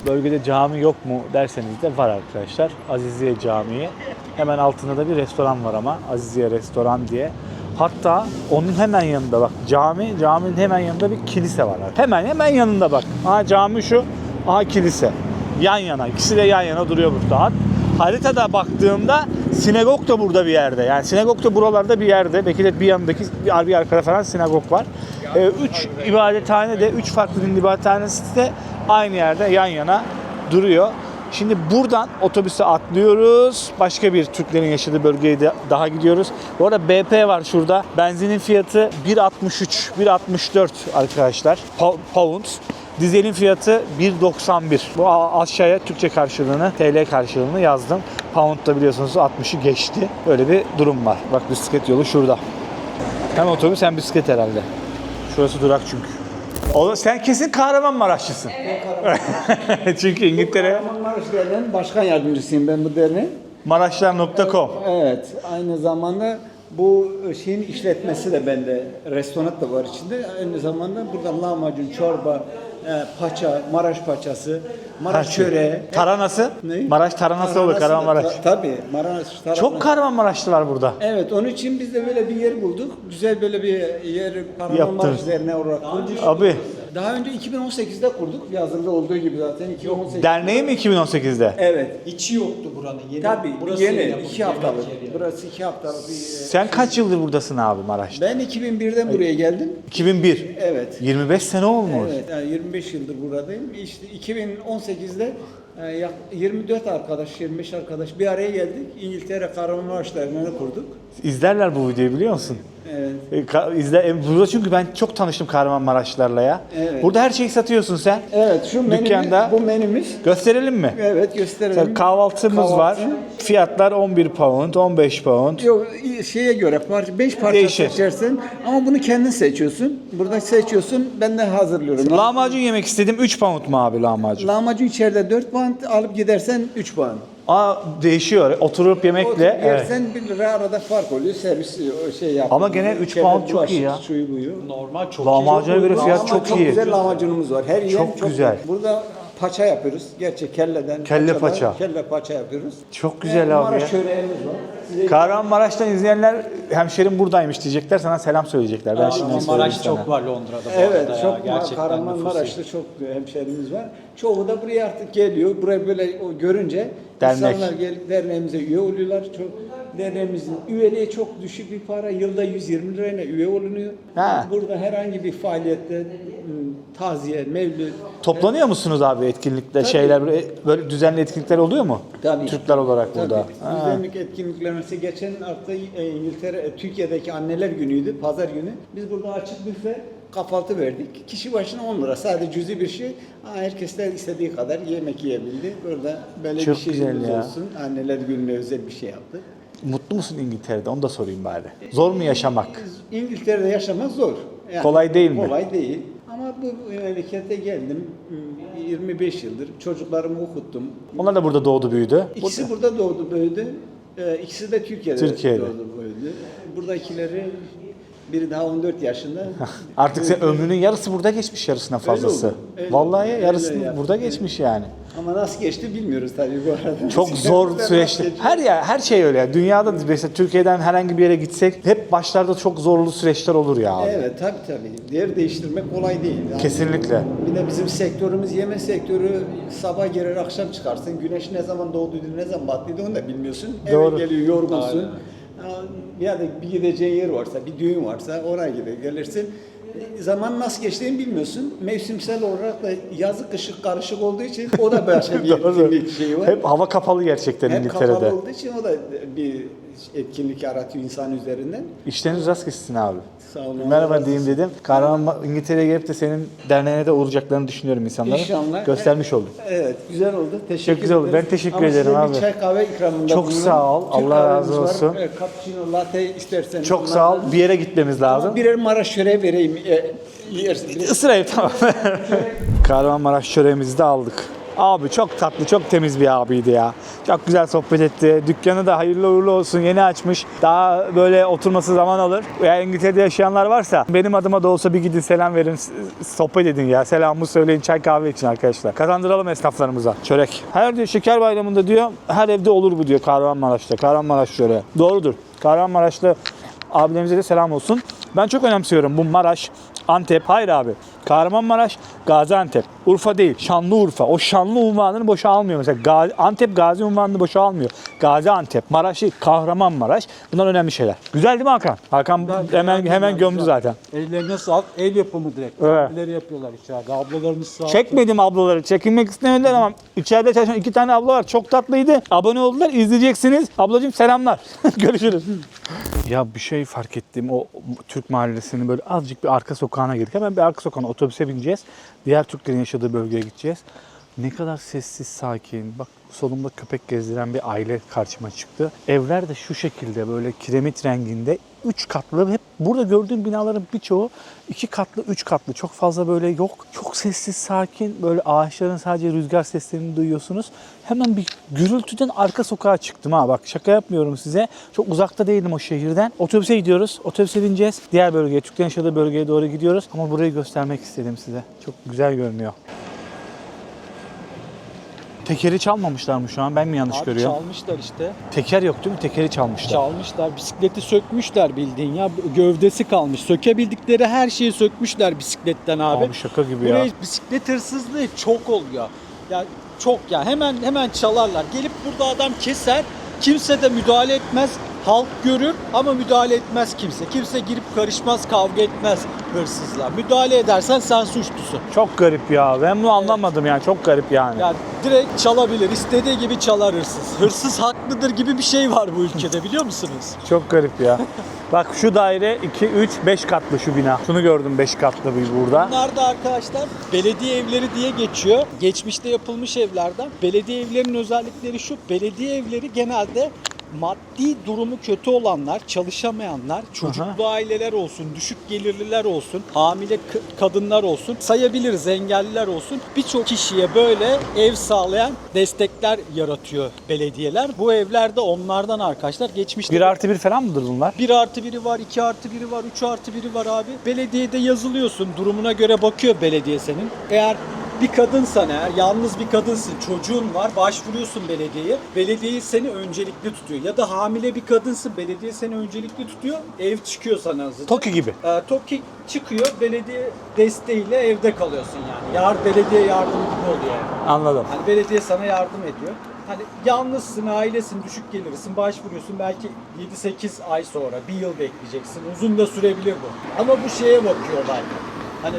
Bölgede cami yok mu derseniz de var arkadaşlar. Aziziye Camii. Hemen altında da bir restoran var ama. Aziziye Restoran diye. Hatta onun hemen yanında bak caminin hemen yanında bir kilise var. Hemen yanında bak. Aha cami şu, aha kilise. Yan yana. İkisi de yan yana duruyor burada. Haritada baktığımda sinagog da burada bir yerde. Yani sinagog da buralarda bir yerde. Belki de bir yanındaki bir arkada falan sinagog var. 3 ibadethane de 3 farklı din ibadethanesi de aynı yerde yan yana duruyor. Şimdi buradan otobüse atlıyoruz. Başka bir Türklerin yaşadığı bölgeye de daha gidiyoruz. Bu arada BP var şurada. Benzinin fiyatı 1.63, 1.64 arkadaşlar. Pound. Dizelin fiyatı 1.91. Bu aşağıya Türkçe karşılığını, TL karşılığını yazdım. Pound'da biliyorsunuz 60'ı geçti. Öyle bir durum var. Bak bisiklet yolu şurada. Hem otobüs hem bisiklet herhalde. Şurası durak çünkü. Oğlum sen kesin Kahramanmaraşlısın. Evet. Çünkü İngiltere... Kahramanmaraş Derneği'nin başkan yardımcısıyım ben bu derneğin. Maraşlar.com. Evet, aynı zamanda bu şeyin işletmesi de bende, restoran da var içinde. Aynı zamanda burada lahmacun, çorba, paça, Maraş paçası, Maraş çöreği. Taranası? Ne? Maraş taranası olur Kahramanmaraş. Tabii, Maraş taranası. Çok Kahramanmaraşlı var burada. Evet, onun için biz de böyle bir yer bulduk. Güzel böyle bir yer Kahramanmaraş Derneği olarak kurduk. Abi. Daha önce 2018'de kurduk. Yazılı olduğu gibi zaten 2018. Derneği mi 2018'de? Evet. İçi yoktu buranın. Yeni, Tabii, burası yeni. yapıldı, 2 haftalık. yeni bir yer. Burası 2 haftalık bir... Sen kaç yıldır buradasın abi Maraş'ta? Ben 2001'den buraya geldim. 2001. Evet. 25 sene olmuş. Evet, yani 25 yıldır buradayım. İşte 2018'de 24 arkadaş, 25 arkadaş bir araya geldik. İngiltere Kahramanmaraş Derneği'ni kurduk. İzlerler bu videoyu biliyor musun? Evet. Burada çünkü ben çok tanıştım Kahramanmaraşlılarla ya. Evet. Burada her şeyi satıyorsun sen. Evet, şu Dükkanda. bu menümüz. Gösterelim mi? Evet, gösterelim. Kahvaltımız var. Fiyatlar 11 pound, 15 pound. Yok, şeye göre 5 parça Değişir. seçersin ama bunu kendin seçiyorsun. Burada seçiyorsun, ben de hazırlıyorum. Lahmacun yemek istedim 3 pound mu abi lahmacun? Lahmacun içeride 4 puan, alıp gidersen 3 puan. Değişiyor. Oturup yemekle. Oturup yersen 1 lira arada fark oluyor. Servis şey yapıyor. Ama gene 3 pound çok iyi ya. Şuyu buyu. Normal çok Lahmacuna göre fiyat Ama çok çok iyi. güzel lahmacunumuz var. Her yer Çok güzel. Burada paça yapıyoruz. Gerçi kelleden. Kelle paçadan paça. Kelle paça yapıyoruz. Çok güzel abi Maraş ya. çöreğimiz var. Kahramanmaraş'tan izleyenler hemşerim buradaymış diyecekler. Sana selam söyleyecekler. Ben şimdi söyleyeyim Maraş sana. çok var Londra'da bu Evet, arada çok ya. Gerçekten Kahramanmaraş'ta çok hemşerimiz var. Çoğu da buraya artık geliyor. Burayı böyle görünce Dernek. insanlar gelip derneğimize üye oluyorlar. Çok derneğimizin üyeliği çok düşük bir para. Yılda 120 lirayla üye olunuyor. Ha. Burada herhangi bir faaliyette taziye, mevlüt. Toplanıyor musunuz abi etkinlikte şeyler böyle düzenli etkinlikler oluyor mu? Tabii. Türkler olarak burada. Tabii. Düzenlik etkinlikler mesela geçen hafta İngiltere, Türkiye'deki anneler günüydü, pazar günü. Biz burada açık büfe kahvaltı verdik. Kişi başına 10 lira. Sadece cüzi bir şey. Herkes de istediği kadar yemek yiyebildi. Burada böyle Çok bir şeyimiz güzel ya. olsun. Anneler Günü'ne özel bir şey yaptık. Mutlu musun İngiltere'de? Onu da sorayım bari. Zor mu yaşamak? İngiltere'de yaşamak zor. Yani Kolay değil mi? Kolay değil. Ama bu memlekete geldim. 25 yıldır. Çocuklarımı okuttum. Onlar da burada doğdu büyüdü. İkisi burada doğdu büyüdü. İkisi de Türkiye'de doğdu büyüdü. Buradakileri biri daha 14 yaşında. Artık sen ömrünün yarısı burada geçmiş, yarısına fazlası. oldu, öyle Vallahi oldu, yarısını öyle burada yaptık. geçmiş yani. Ama nasıl geçti bilmiyoruz tabii bu arada. Çok zor süreçti. Her şey öyle. Dünyada mesela Türkiye'den herhangi bir yere gitsek hep başlarda çok zorlu süreçler olur ya abi. Evet tabii. Yer değiştirmek kolay değil. Yani Kesinlikle. bir de bizim sektörümüz yeme sektörü, sabah girer akşam çıkarsın. Güneş ne zaman doğduydu ne zaman battıydı onu da bilmiyorsun. Doğru. Eve geliyor yorgunsun. Ya da bir gideceğin yer varsa, bir düğün varsa oraya gelirsin. Zaman nasıl geçtiğini bilmiyorsun. Mevsimsel olarak da yazı kışı karışık olduğu için o da başka bir etkinlik şeyi var. Hep hava kapalı gerçekten Hep İngiltere'de. kapalı olduğu için o da bir etkinlik yaratıyor insan üzerinden. İşleriniz rast gitsin abi. Sağ olun. Merhaba diyeyim dedim. Kahraman İngiltere'ye gelip de senin derneğine de uğrayacaklarını düşünüyorum insanlara. İnşallah. Göstermiş olduk. Evet, güzel oldu. Teşekkür Çok güzel oldu. ederiz. Ben teşekkür Ama ederim size abi. bir çay kahve ikramında Çok bulunurum. sağ ol. Türk Allah razı kahvemiz var. olsun. Cappuccino, latte isterseniz. Çok sağ ol. Bir yere gitmemiz lazım. Birer Maraş çöreği vereyim. Yersiniz. Isırayım tamam. Kahramanmaraş çöreğimizi de aldık. Abi çok tatlı, çok temiz bir abiydi ya. Çok güzel sohbet etti. Dükkanı da hayırlı uğurlu olsun. Yeni açmış. Daha böyle oturması zaman alır. Eğer İngiltere'de yaşayanlar varsa benim adıma da olsa bir gidin selam verin. Sohbet edin ya. Selamımı söyleyin. Çay kahve için arkadaşlar. Kazandıralım esnaflarımıza. Çörek. Her diyor şeker bayramında diyor her evde olur bu diyor Kahramanmaraş'ta. Kahramanmaraş çöreği. Doğrudur. Kahramanmaraşlı abilerimize de selam olsun. Ben çok önemsiyorum bu Maraş, Antep. Hayır abi. Kahramanmaraş, Gaziantep. Urfa değil, Şanlıurfa. O Şanlı unvanını boşa almıyor mesela. Antep Gazi unvanını boşa almıyor. Gaziantep, Maraş değil, Kahramanmaraş. Bunlar önemli şeyler. Güzel değil mi Hakan? Hakan hemen gömdü zaten. Ellerine sağlık. El yapımı direkt. Evet. Abileri yapıyorlar içeride. Ablalarımız sağ olsun. Çekmedim ablaları. Çekinmek istemediler ama içeride çalışan 2 tane abla var. Çok tatlıydı. Abone oldular. İzleyeceksiniz. Ablacığım selamlar. Görüşürüz. Ya bir şey fark ettim. O Türk mahallesinin böyle azıcık bir arka sokağına girdik. Hemen bir arka sokağına otobüse bineceğiz. Diğer Türklerin yaşadığı bölgeye gideceğiz. Ne kadar sessiz, sakin. Bak solumda köpek gezdiren bir aile karşıma çıktı. Evler de şu şekilde böyle kiremit renginde 3 katlı. Hep burada gördüğüm binaların birçoğu 2 katlı, 3 katlı. Çok fazla böyle yok. Çok sessiz, sakin. Böyle ağaçların sadece rüzgar seslerini duyuyorsunuz. Hemen bir gürültüden arka sokağa çıktım ha. Bak şaka yapmıyorum size. Çok uzakta değilim o şehirden. Otobüse gidiyoruz. Otobüse bineceğiz. Diğer bölgeye, Türklerin yaşadığı bölgeye doğru gidiyoruz. Ama burayı göstermek istedim size. Çok güzel görünüyor. Tekeri çalmamışlar mı şu an? Ben mi yanlış Abi görüyorum? çalmışlar işte. Teker yok değil mi? Tekeri çalmışlar. Çalmışlar. Bisikleti sökmüşler bildiğin ya. Gövdesi kalmış. Sökebildikleri her şeyi sökmüşler bisikletten abi. Abi şaka gibi Buraya ya. bisiklet hırsızlığı çok oluyor. Ya çok ya. Hemen çalarlar. Gelip burada adam keser. Kimse de müdahale etmez. Halk görür ama müdahale etmez kimse. Kimse girip karışmaz, kavga etmez hırsızlar. Müdahale edersen sen suçlusun. Çok garip ya. Ben bunu anlamadım yani. Çok garip yani. Yani direkt çalabilir. İstediği gibi çalar hırsız. Hırsız haklıdır gibi bir şey var bu ülkede biliyor musunuz? Çok garip ya. Bak şu daire 2, 3, 5 katlı şu bina. Şunu gördüm 5 katlı bir burada. Bunlar da arkadaşlar belediye evleri diye geçiyor. Geçmişte yapılmış evlerden. Belediye evlerinin özellikleri şu. Belediye evleri genelde maddi durumu kötü olanlar, çalışamayanlar, çocuklu aileler olsun, düşük gelirliler olsun, hamile kadınlar olsun, sayabiliriz engelliler olsun. Birçok kişiye böyle ev sağlayan destekler yaratıyor belediyeler. Bu evler de onlardan arkadaşlar. Geçmişte 1+1 falan mıdır bunlar? 1+1'i var, 2+1'i var, 3+1'i var abi. Belediyede yazılıyorsun. Durumuna göre bakıyor belediye senin. Eğer bir kadınsan eğer, yalnız bir kadınsın, çocuğun var, başvuruyorsun belediyeye. Belediye seni öncelikli tutuyor. Ya da hamile bir kadınsın, belediye seni öncelikli tutuyor. Ev çıkıyor sana hızlıca. TOKİ gibi. TOKİ çıkıyor, belediye desteğiyle evde kalıyorsun yani. Belediye yardımı gibi oluyor yani. Anladım. Hani belediye sana yardım ediyor. Hani yalnızsın, ailesin, düşük gelirsin, başvuruyorsun. Belki 7-8 ay sonra, bir yıl bekleyeceksin. Uzun da sürebilir bu. Ama bu şeye bakıyorlar. Hani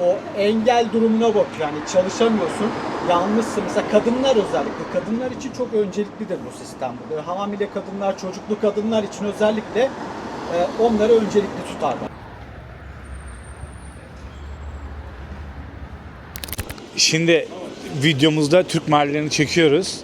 o engel durumuna bakıyor. Yani çalışamıyorsun, yalnızsın. Mesela kadınlar özellikle. Kadınlar için çok önceliklidir bu sistem. Böyle hamile kadınlar, çocuklu kadınlar için özellikle onları öncelikli tutarlar. şimdi videomuzda Türk mahallelerini çekiyoruz.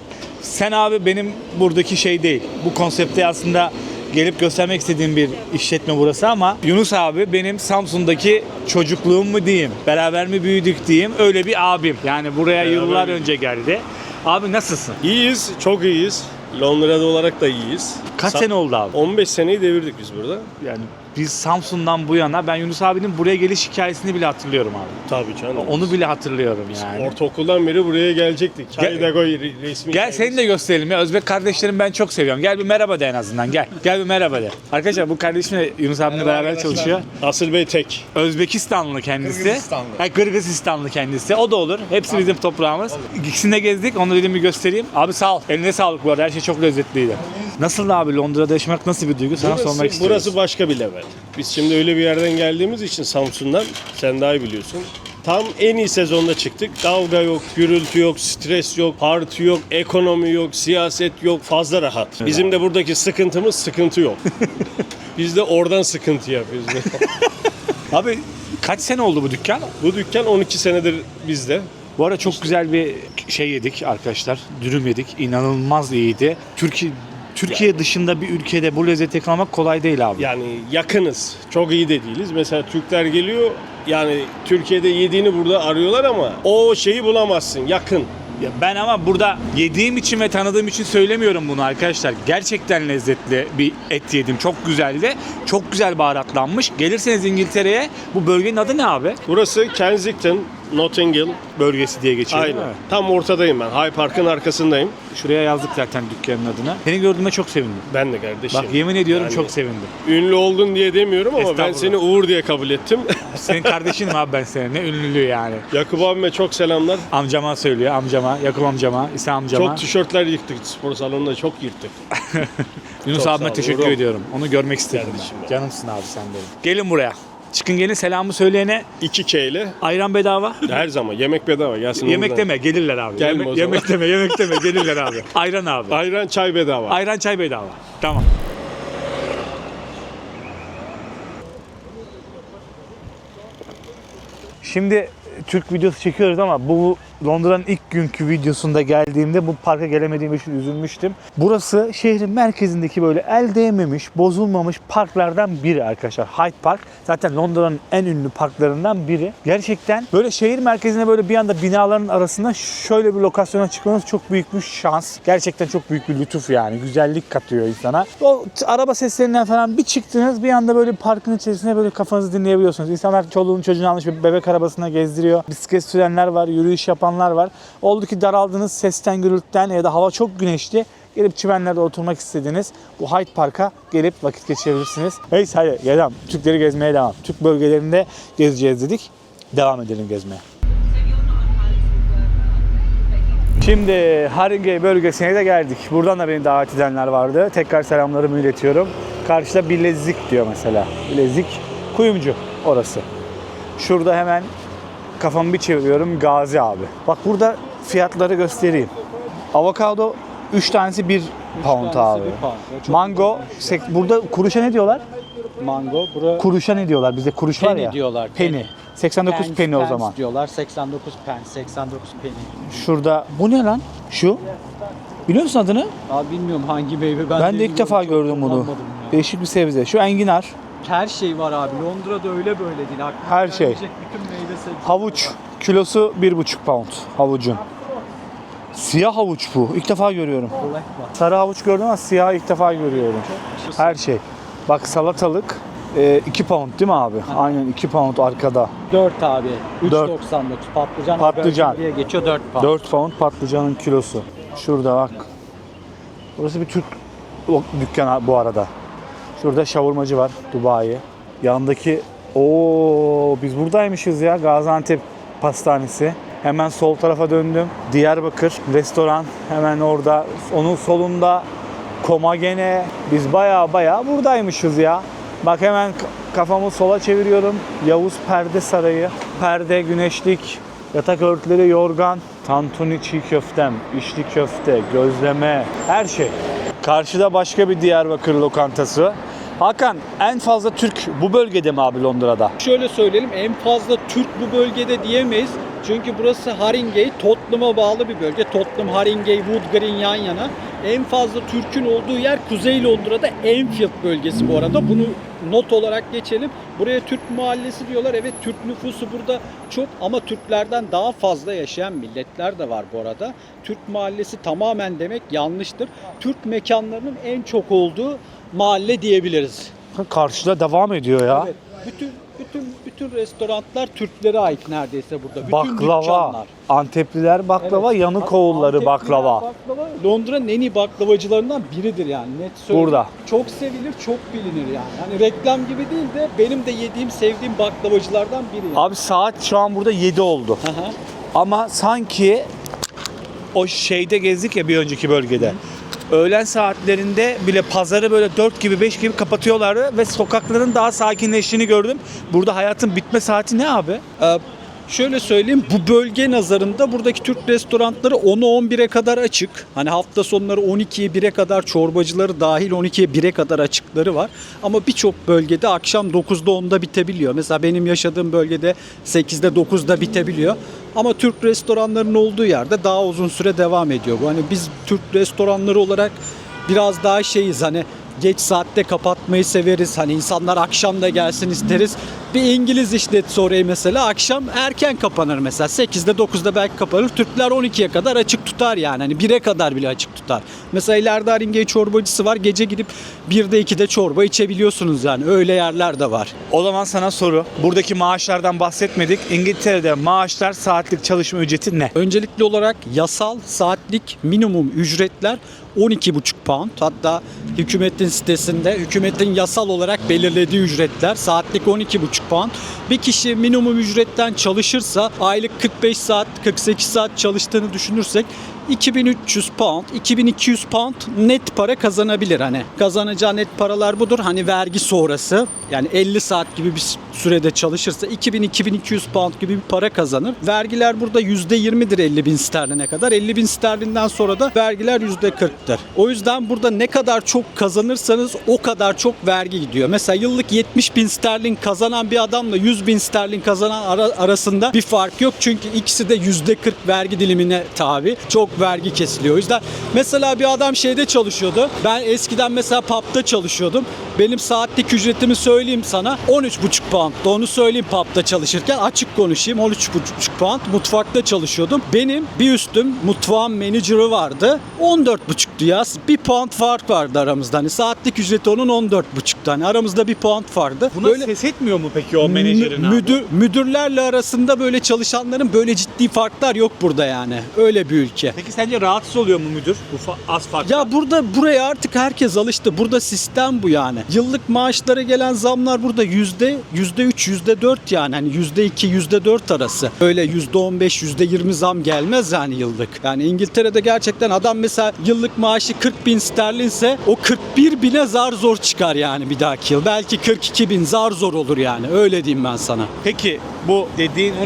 Sen abi benim buradaki şey değil. Bu konsepte aslında gelip göstermek istediğim bir işletme burası ama Yunus abi benim Samsun'daki çocukluğum mu diyeyim, beraber mi büyüdük diyeyim, öyle bir abim. Yani buraya yıllar önce geldi. Abi nasılsın? İyiyiz, çok iyiyiz. Londra'da olarak da iyiyiz. Kaç sene oldu abi? 15 seneyi devirdik biz burada. Yani biz Samsun'dan bu yana ben Yunus abinin buraya geliş hikayesini bile hatırlıyorum abi. Tabii canım. Onu bile hatırlıyorum yani. Ortaokuldan beri buraya gelecektik. Resmi Gel seni de gösterelim ya. Özbek kardeşlerim ben çok seviyorum. Gel bir merhaba de en azından gel. Gel bir merhaba de. Arkadaşlar bu kardeşimle Yunus abimle beraber çalışıyor. Asıl Bey tek. Özbekistanlı kendisi. Kırgızistanlı kendisi. O da olur. Hepsi bizim toprağımız. İkisini de gezdik. Onu dedim bir göstereyim. Abi sağ ol. Eline sağlık bu arada. Her şey çok lezzetliydi. Nasıl abi Londra'da yaşamak nasıl bir duygu? Sana sormak istiyorum. Burası başka bir level. Biz şimdi öyle bir yerden geldiğimiz için Samsun'dan, sen daha iyi biliyorsun. Tam en iyi sezonda çıktık. Kavga yok, gürültü yok, stres yok, parti yok, ekonomi yok, siyaset yok. Fazla rahat. Bizim de buradaki sıkıntımız sıkıntı yok. Biz de oradan sıkıntı yapıyoruz. Abi kaç sene oldu bu dükkan? Bu dükkan 12 senedir bizde. Bu arada çok güzel bir şey yedik arkadaşlar. Dürüm yedik. İnanılmaz iyiydi. Türkiye dışında bir ülkede bu lezzeti yakalamak kolay değil abi. Yani yakınız. Çok iyi de değiliz. Mesela Türkler geliyor. Yani Türkiye'de yediğini burada arıyorlar ama o şeyi bulamazsın. Yakın. Ya ben ama burada yediğim için ve tanıdığım için söylemiyorum bunu arkadaşlar. Gerçekten lezzetli bir et yedim. Çok güzeldi. Çok güzel baharatlanmış. Gelirseniz İngiltere'ye, bu bölgenin adı ne abi? Burası Kensington, Notting Hill Bölgesi diye geçiyor. Aynen. Tam ortadayım ben. Hyde Park'ın arkasındayım. Şuraya yazdık zaten dükkanın adına. Seni gördüğüme çok sevindim. Ben de kardeşim. Bak yemin ediyorum Yani çok sevindim. Ünlü oldun diye demiyorum ama ben Estağfurullah. seni Uğur diye kabul ettim. Senin kardeşinim abi ben senin. Ne ünlülüğü yani. Yakup abime çok selamlar. Amcama söylüyor, amcama, Yakup amcama, İsa amcama. Çok tişörtler yıktık. Spor salonunda çok yırttık. Yunus Çok abime sağ ol, teşekkür Uğur'um. ediyorum. Onu görmek istedim Kardeşim ben. ya. Canımsın abi sen benim. Gelin buraya. Çıkın gelin, selamı söyleyene 2K ile ayran bedava. her zaman yemek bedava. Gelsin Yemek oradan. deme, gelirler abi. Gelme o zaman. Yemek deme, yemek deme, gelirler abi. Ayran abi. Ayran çay bedava. Ayran çay bedava. Tamam. Şimdi Türk videosu çekiyoruz ama bu Londra'nın ilk günkü videosunda geldiğimde bu parka gelemediğim için üzülmüştüm. Burası şehrin merkezindeki böyle el değmemiş, bozulmamış parklardan biri arkadaşlar. Hyde Park zaten Londra'nın en ünlü parklarından biri. Gerçekten böyle şehir merkezine böyle bir anda binaların arasında şöyle bir lokasyona çıkmanız çok büyük bir şans. Gerçekten çok büyük bir lütuf yani. Güzellik katıyor insana. O araba seslerinden falan bir çıktınız, bir anda böyle parkın içerisinde böyle kafanızı dinleyebiliyorsunuz. İnsanlar çoluğunu çocuğunu almış bir bebek arabasına gezdiriyor. Bisiklet sürenler var, yürüyüş yapanlar var. Oldu ki daraldığınız sesten, gürültüden ya da hava çok güneşli, gelip çimenlerde oturmak istediğiniz bu Hyde Park'a gelip vakit geçirebilirsiniz. Neyse hadi devam. Türkleri gezmeye devam. Türk bölgelerinde gezeceğiz dedik. Devam edelim gezmeye. Şimdi Haringey bölgesine de geldik. Buradan da beni davet edenler vardı. Tekrar selamlarımı iletiyorum. Karşıda Bilezik diyor mesela. Bilezik Kuyumcu orası. Şurada hemen kafamı bir çeviriyorum, Gazi abi. Bak burada fiyatları göstereyim. Avokado 3 tanesi 1 pound abi. Bir pound. Çok Mango, burada kuruşa ne diyorlar? mango. Bura Kuruşa ne diyorlar? Bizde kuruş var penny ya. diyorlar. Penny. 89 penny o zaman. Diyorlar. 89 pence, 89 penny. Şurada, bu ne lan? Şu. Biliyor musun adını? Abi bilmiyorum hangi meyve. Ben de ilk defa çok gördüm bunu. kullanmadım ya. Değişik bir sebze. Şu enginar. Her şey var abi. Londra'da öyle böyle değil. Aklına Her şey. gelecek bütün meyve sebze. Havuç. Kilosu 1,5 pound. Havucun. Siyah havuç bu. İlk defa görüyorum. Kolay var. Sarı havuç gördüm ama siyah ilk defa görüyorum. Her şey. Bak salatalık 2 pound değil mi abi? Aynen 2 pound arkada. 4 abi. 4. 3.99. Patlıcan. Patlıcan. diye geçiyor 4 pound. 4 pound patlıcanın kilosu. Şurada bak. Burası bir Türk dükkanı bu arada. Şurada şavurmacı var. Dubai. Yanındaki biz buradaymışız ya. Gaziantep Pastanesi. Hemen sol tarafa döndüm. Diyarbakır restoran hemen orada. Onun solunda Komagene. Biz baya buradaymışız ya. Bak hemen kafamı sola çeviriyorum. Yavuz Perde Sarayı. Perde, güneşlik, yatak örtüleri, yorgan, tantuni çiğ köftem, içli köfte, gözleme, her şey. Karşıda başka bir Diyarbakır lokantası. Hakan, en fazla Türk bu bölgede mi abi Londra'da? Şöyle söyleyelim, en fazla Türk bu bölgede diyemeyiz. Çünkü burası Haringey, Tottenham'a bağlı bir bölge. Tottenham, Haringey, Wood Green yan yana. En fazla Türk'ün olduğu yer Kuzey Londra'da Enfield bölgesi bu arada. Bunu not olarak geçelim. Buraya Türk mahallesi diyorlar. Evet, Türk nüfusu burada çok ama Türklerden daha fazla yaşayan milletler de var bu arada. Türk mahallesi tamamen demek yanlıştır. Türk mekanlarının en çok olduğu mahalle diyebiliriz. Karşıda devam ediyor ya. Evet. Bütün restoranlar Türklere ait neredeyse burada. Bütün Baklava, dükkanlar. Antepliler baklava, Evet. Yanıkoğulları Antepliler baklava. Londra'nın en iyi baklavacılarından biridir yani. Net söyleyeyim. Burada. Çok sevilir, çok bilinir yani. Hani reklam gibi değil de benim de yediğim, sevdiğim baklavacılardan biri. Yani. Abi saat şu an burada 7 oldu. Aha. Ama sanki o şeyde gezdik ya bir önceki bölgede. Öğlen saatlerinde bile pazarı böyle 4 gibi 5 gibi kapatıyorlardı ve sokakların daha sakinleştiğini gördüm. Burada hayatın bitme saati ne abi? Şöyle söyleyeyim, bu bölge nazarında buradaki Türk restoranları 10'a 11'e kadar açık. Hani hafta sonları 12'ye 1'e kadar, çorbacıları dahil 12'ye 1'e kadar açıkları var. Ama birçok bölgede akşam 9'da 10'da bitebiliyor. Mesela benim yaşadığım bölgede 8'de 9'da bitebiliyor. Ama Türk restoranlarının olduğu yerde daha uzun süre devam ediyor bu. Hani biz Türk restoranları olarak biraz daha şeyiz, hani geç saatte kapatmayı severiz. Hani insanlar akşam da gelsin isteriz. Bir İngiliz işletse orayı mesela akşam erken kapanır mesela. 8'de 9'da belki kapanır. Türkler 12'ye kadar açık tutar yani. Hani 1'e kadar bile açık tutar. Mesela ileride Haringey çorbacısı var. Gece gidip 1'de 2'de çorba içebiliyorsunuz yani. Öyle yerler de var. O zaman sana soru. Buradaki maaşlardan bahsetmedik. İngiltere'de maaşlar, saatlik çalışma ücreti ne? Öncelikli olarak yasal saatlik minimum ücretler 12,5 pound. Hatta hükümetin sitesinde hükümetin yasal olarak belirlediği ücretler saatlik 12,5 pound. Bir kişi minimum ücretten çalışırsa aylık 45 saat 48 saat çalıştığını düşünürsek 2300 pound, 2200 pound net para kazanabilir. Hani kazanacağı net paralar budur. Hani vergi sonrası yani 50 saat gibi bir sürede çalışırsa 2000-2200 pound gibi bir para kazanır. Vergiler burada %20'dir 50.000 sterline kadar. 50.000 sterlinden sonra da vergiler %40'tır. O yüzden burada ne kadar çok kazanırsanız o kadar çok vergi gidiyor. Mesela yıllık 70.000 sterlin kazanan bir adamla 100.000 sterlin kazanan arasında bir fark yok. Çünkü ikisi de %40 vergi dilimine tabi. Çok vergi kesiliyor. O yüzden mesela bir adam şeyde çalışıyordu. Ben eskiden mesela pub'da çalışıyordum. Benim saatlik ücretimi söyleyeyim sana. 13,5 pound. Onu söyleyeyim pub'da çalışırken. Açık konuşayım. 13,5 pound. Mutfakta çalışıyordum. Benim bir üstüm mutfağın menajeri vardı. 14,5'tu ya. Bir pound fark vardı aramızda. Hani saatlik ücreti onun 14,5'tu. Hani aramızda bir pound vardı. Buna böyle ses etmiyor mu peki o menajerin abi? Müdürlerle arasında böyle çalışanların böyle ciddi farklar yok burada yani. Öyle bir ülke. Peki sence rahatsız oluyor mu müdür bu az farkla? Ya buraya artık herkes alıştı. Burada sistem bu yani. Yıllık maaşlara gelen zamlar burada %3, %4 yani. Hani %2, %4 arası. Öyle %15, %20 zam gelmez yani yıllık. Yani İngiltere'de gerçekten adam mesela yıllık maaşı 40.000 sterlinse o 41.000'e zar zor çıkar yani bir dahaki yıl. Belki 42.000 zar zor olur yani. Öyle diyeyim ben sana. Peki bu dediğin 12,5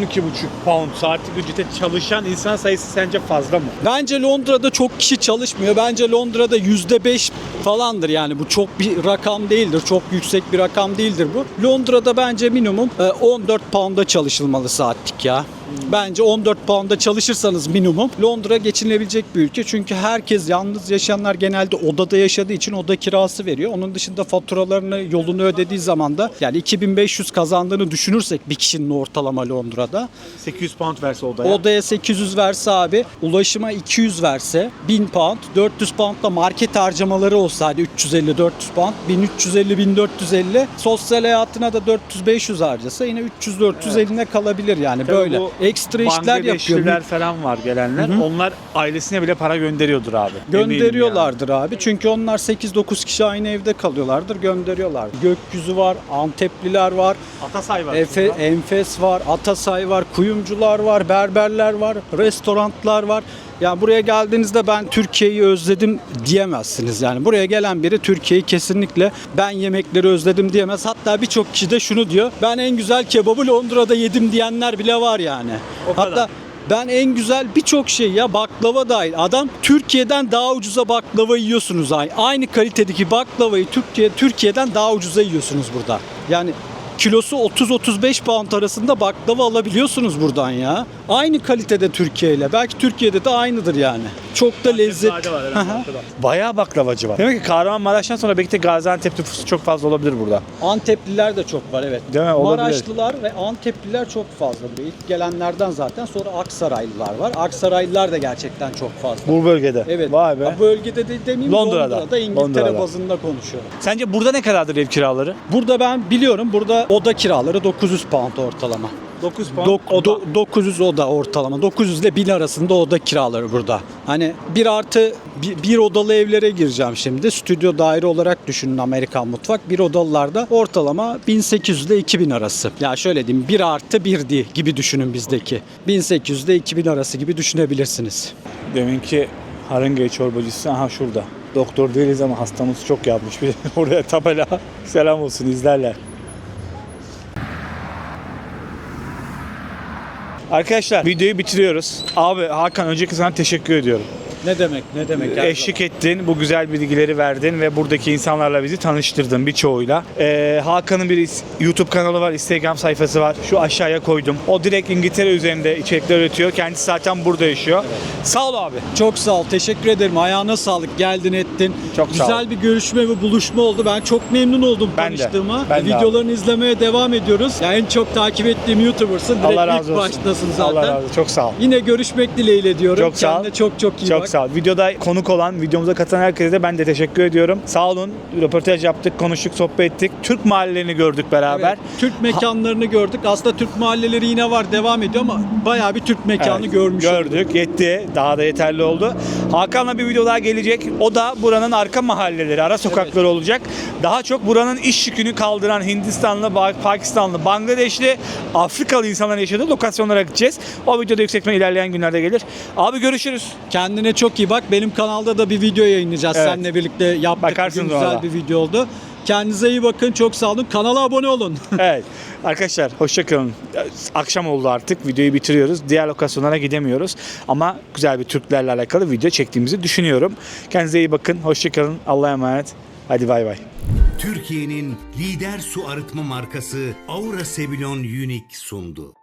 pound saatlik ücrete çalışan insan sayısı sence fazla mı? Bence Londra'da çok kişi çalışmıyor. Bence Londra'da %5 falandır yani. Bu çok bir rakam değildir. Çok yüksek bir rakam değildir bu. Londra'da bence minimum 14 pound'a çalışılmalı saatlik ya. Bence 14 pound'a çalışırsanız minimum Londra geçinilebilecek bir ülke. Çünkü herkes yalnız yaşayanlar genelde odada yaşadığı için oda kirası veriyor. Onun dışında faturalarını, yolunu ödediği zaman da yani 2500 kazandığını düşünürsek bir kişinin ortalama Londra'da. 800 pound verse odaya. Odaya 800 verse abi, ulaşıma 200 verse 1000 pound, 400 pound da market harcamaları olsaydı 350-400 pound, 1350-1450, sosyal hayatına da 400-500 harcasa yine 300-400 eline kalabilir yani. Tabii böyle. bu Ekstra işler yapıyor. Bangladeşliler falan var gelenler. Hı-hı. Onlar ailesine bile para gönderiyordur abi. Gönderiyorlardır abi. Çünkü onlar 8-9 kişi aynı evde kalıyorlardır. Gönderiyorlar. Gökyüzü var, Antepliler var. Atasay var. Enfes var, Atasay var, kuyumcular var, berberler var, restoranlar var. Yani buraya geldiğinizde ben Türkiye'yi özledim diyemezsiniz. Yani buraya gelen biri Türkiye'yi kesinlikle ben yemekleri özledim diyemez. Hatta birçok kişi de şunu diyor. Ben en güzel kebabı Londra'da yedim diyenler bile var yani. O kadar. Hatta Ben en güzel birçok şey ya baklava dahil. Adam Türkiye'den daha ucuza baklava yiyorsunuz. Aynı kalitedeki baklavayı Türkiye'den daha ucuza yiyorsunuz burada. Yani kilosu 30-35 pound arasında baklava alabiliyorsunuz buradan ya. Aynı kalitede Türkiye ile. Belki Türkiye'de de aynıdır yani. Çok da lezzetli. Bayağı baklavacı var. Demek ki Kahramanmaraş'tan sonra belki de Gaziantep nüfusu çok fazla olabilir burada. Antepliler de çok var evet. Değil mi? Olabilir. Maraşlılar ve Antepliler çok fazla buraya. İlk gelenlerden zaten sonra Aksaraylılar var. Aksaraylılar da gerçekten çok fazla. Bu bölgede. Evet. Vay be. Ha, bölgede de demeyeyim Londra'da İngiltere Londra'da. bazında konuşuyorum. Sence burada ne kadardır ev kiraları? Burada ben biliyorum burada oda kiraları 900 pound ortalama. 9 pound 900 oda ortalama. 900 ile 1000 arasında oda kiraları burada. Hani 1+1 odalı evlere gireceğim şimdi. Stüdyo daire olarak düşünün Amerikan mutfak. Bir odalılarda ortalama 1800 ile 2000 arası. Ya şöyle diyeyim 1+1 gibi düşünün bizdeki. 1800 ile 2000 arası gibi düşünebilirsiniz. Deminki Haringey çorbacısı aha şurada. Doktor değiliz ama hastamız çok yapmış. Bir oraya tabela selam olsun izlerler. Arkadaşlar videoyu bitiriyoruz. Abi Hakan önceki sana teşekkür ediyorum. Ne demek? Eşlik ettin, bu güzel bilgileri verdin ve buradaki insanlarla bizi tanıştırdın birçoğuyla. Hakan'ın bir YouTube kanalı var, Instagram sayfası var. Şu aşağıya koydum. O direkt İngiltere üzerinde içerikler üretiyor. Kendisi zaten burada yaşıyor. Evet. Sağ ol abi. Çok sağ ol. Teşekkür ederim. Ayağına sağlık. Geldin ettin. Çok sağ ol. Güzel bir görüşme ve buluşma oldu. Ben çok memnun oldum tanıştığıma. Ben de Videolarını izlemeye devam ediyoruz. Yani en çok takip ettiğim YouTuber'sın. Direkt Allah razı ilk olsun. baştasın zaten. Allah razı olsun. Çok sağ ol. Yine görüşmek dileğiyle diyorum. Çok sağ ol. Kendine çok iyi Çok bak. sağ ol. Videoda konuk olan, videomuza katılan herkese de ben de teşekkür ediyorum. Sağ olun. Röportaj yaptık, konuştuk, sohbet ettik. Türk mahallelerini gördük beraber. Evet, Türk mekanlarını gördük. Aslında Türk mahalleleri yine var, devam ediyor ama bayağı bir Türk mekanı Evet, görmüş gördük, olduk. yetti. Daha da yeterli oldu. Hakan'la bir video daha gelecek. O da buranın arka mahalleleri, ara sokakları olacak. Daha çok buranın iş yükünü kaldıran Hindistanlı, Pakistanlı, Bangladeşli, Afrikalı insanların yaşadığı lokasyonlara gideceğiz. O videoda yüksek ihtimalle ilerleyen günlerde gelir. Abi görüşürüz. Kendine çok iyi bak. Benim kanalda da bir video yayınlayacağız. Evet. Seninle birlikte yaptık. Bakarsınız Bugün güzel ona da. bir video oldu. Kendinize iyi bakın. Çok sağ olun. Kanala abone olun. Evet. Arkadaşlar hoşçakalın. Akşam oldu artık. Videoyu bitiriyoruz. Diğer lokasyonlara gidemiyoruz. Ama güzel bir Türklerle alakalı video çektiğimizi düşünüyorum. Kendinize iyi bakın. Hoşçakalın. Allah'a emanet. Hadi bay bay. Türkiye'nin lider su arıtma markası Aura Sebilon Unique sundu.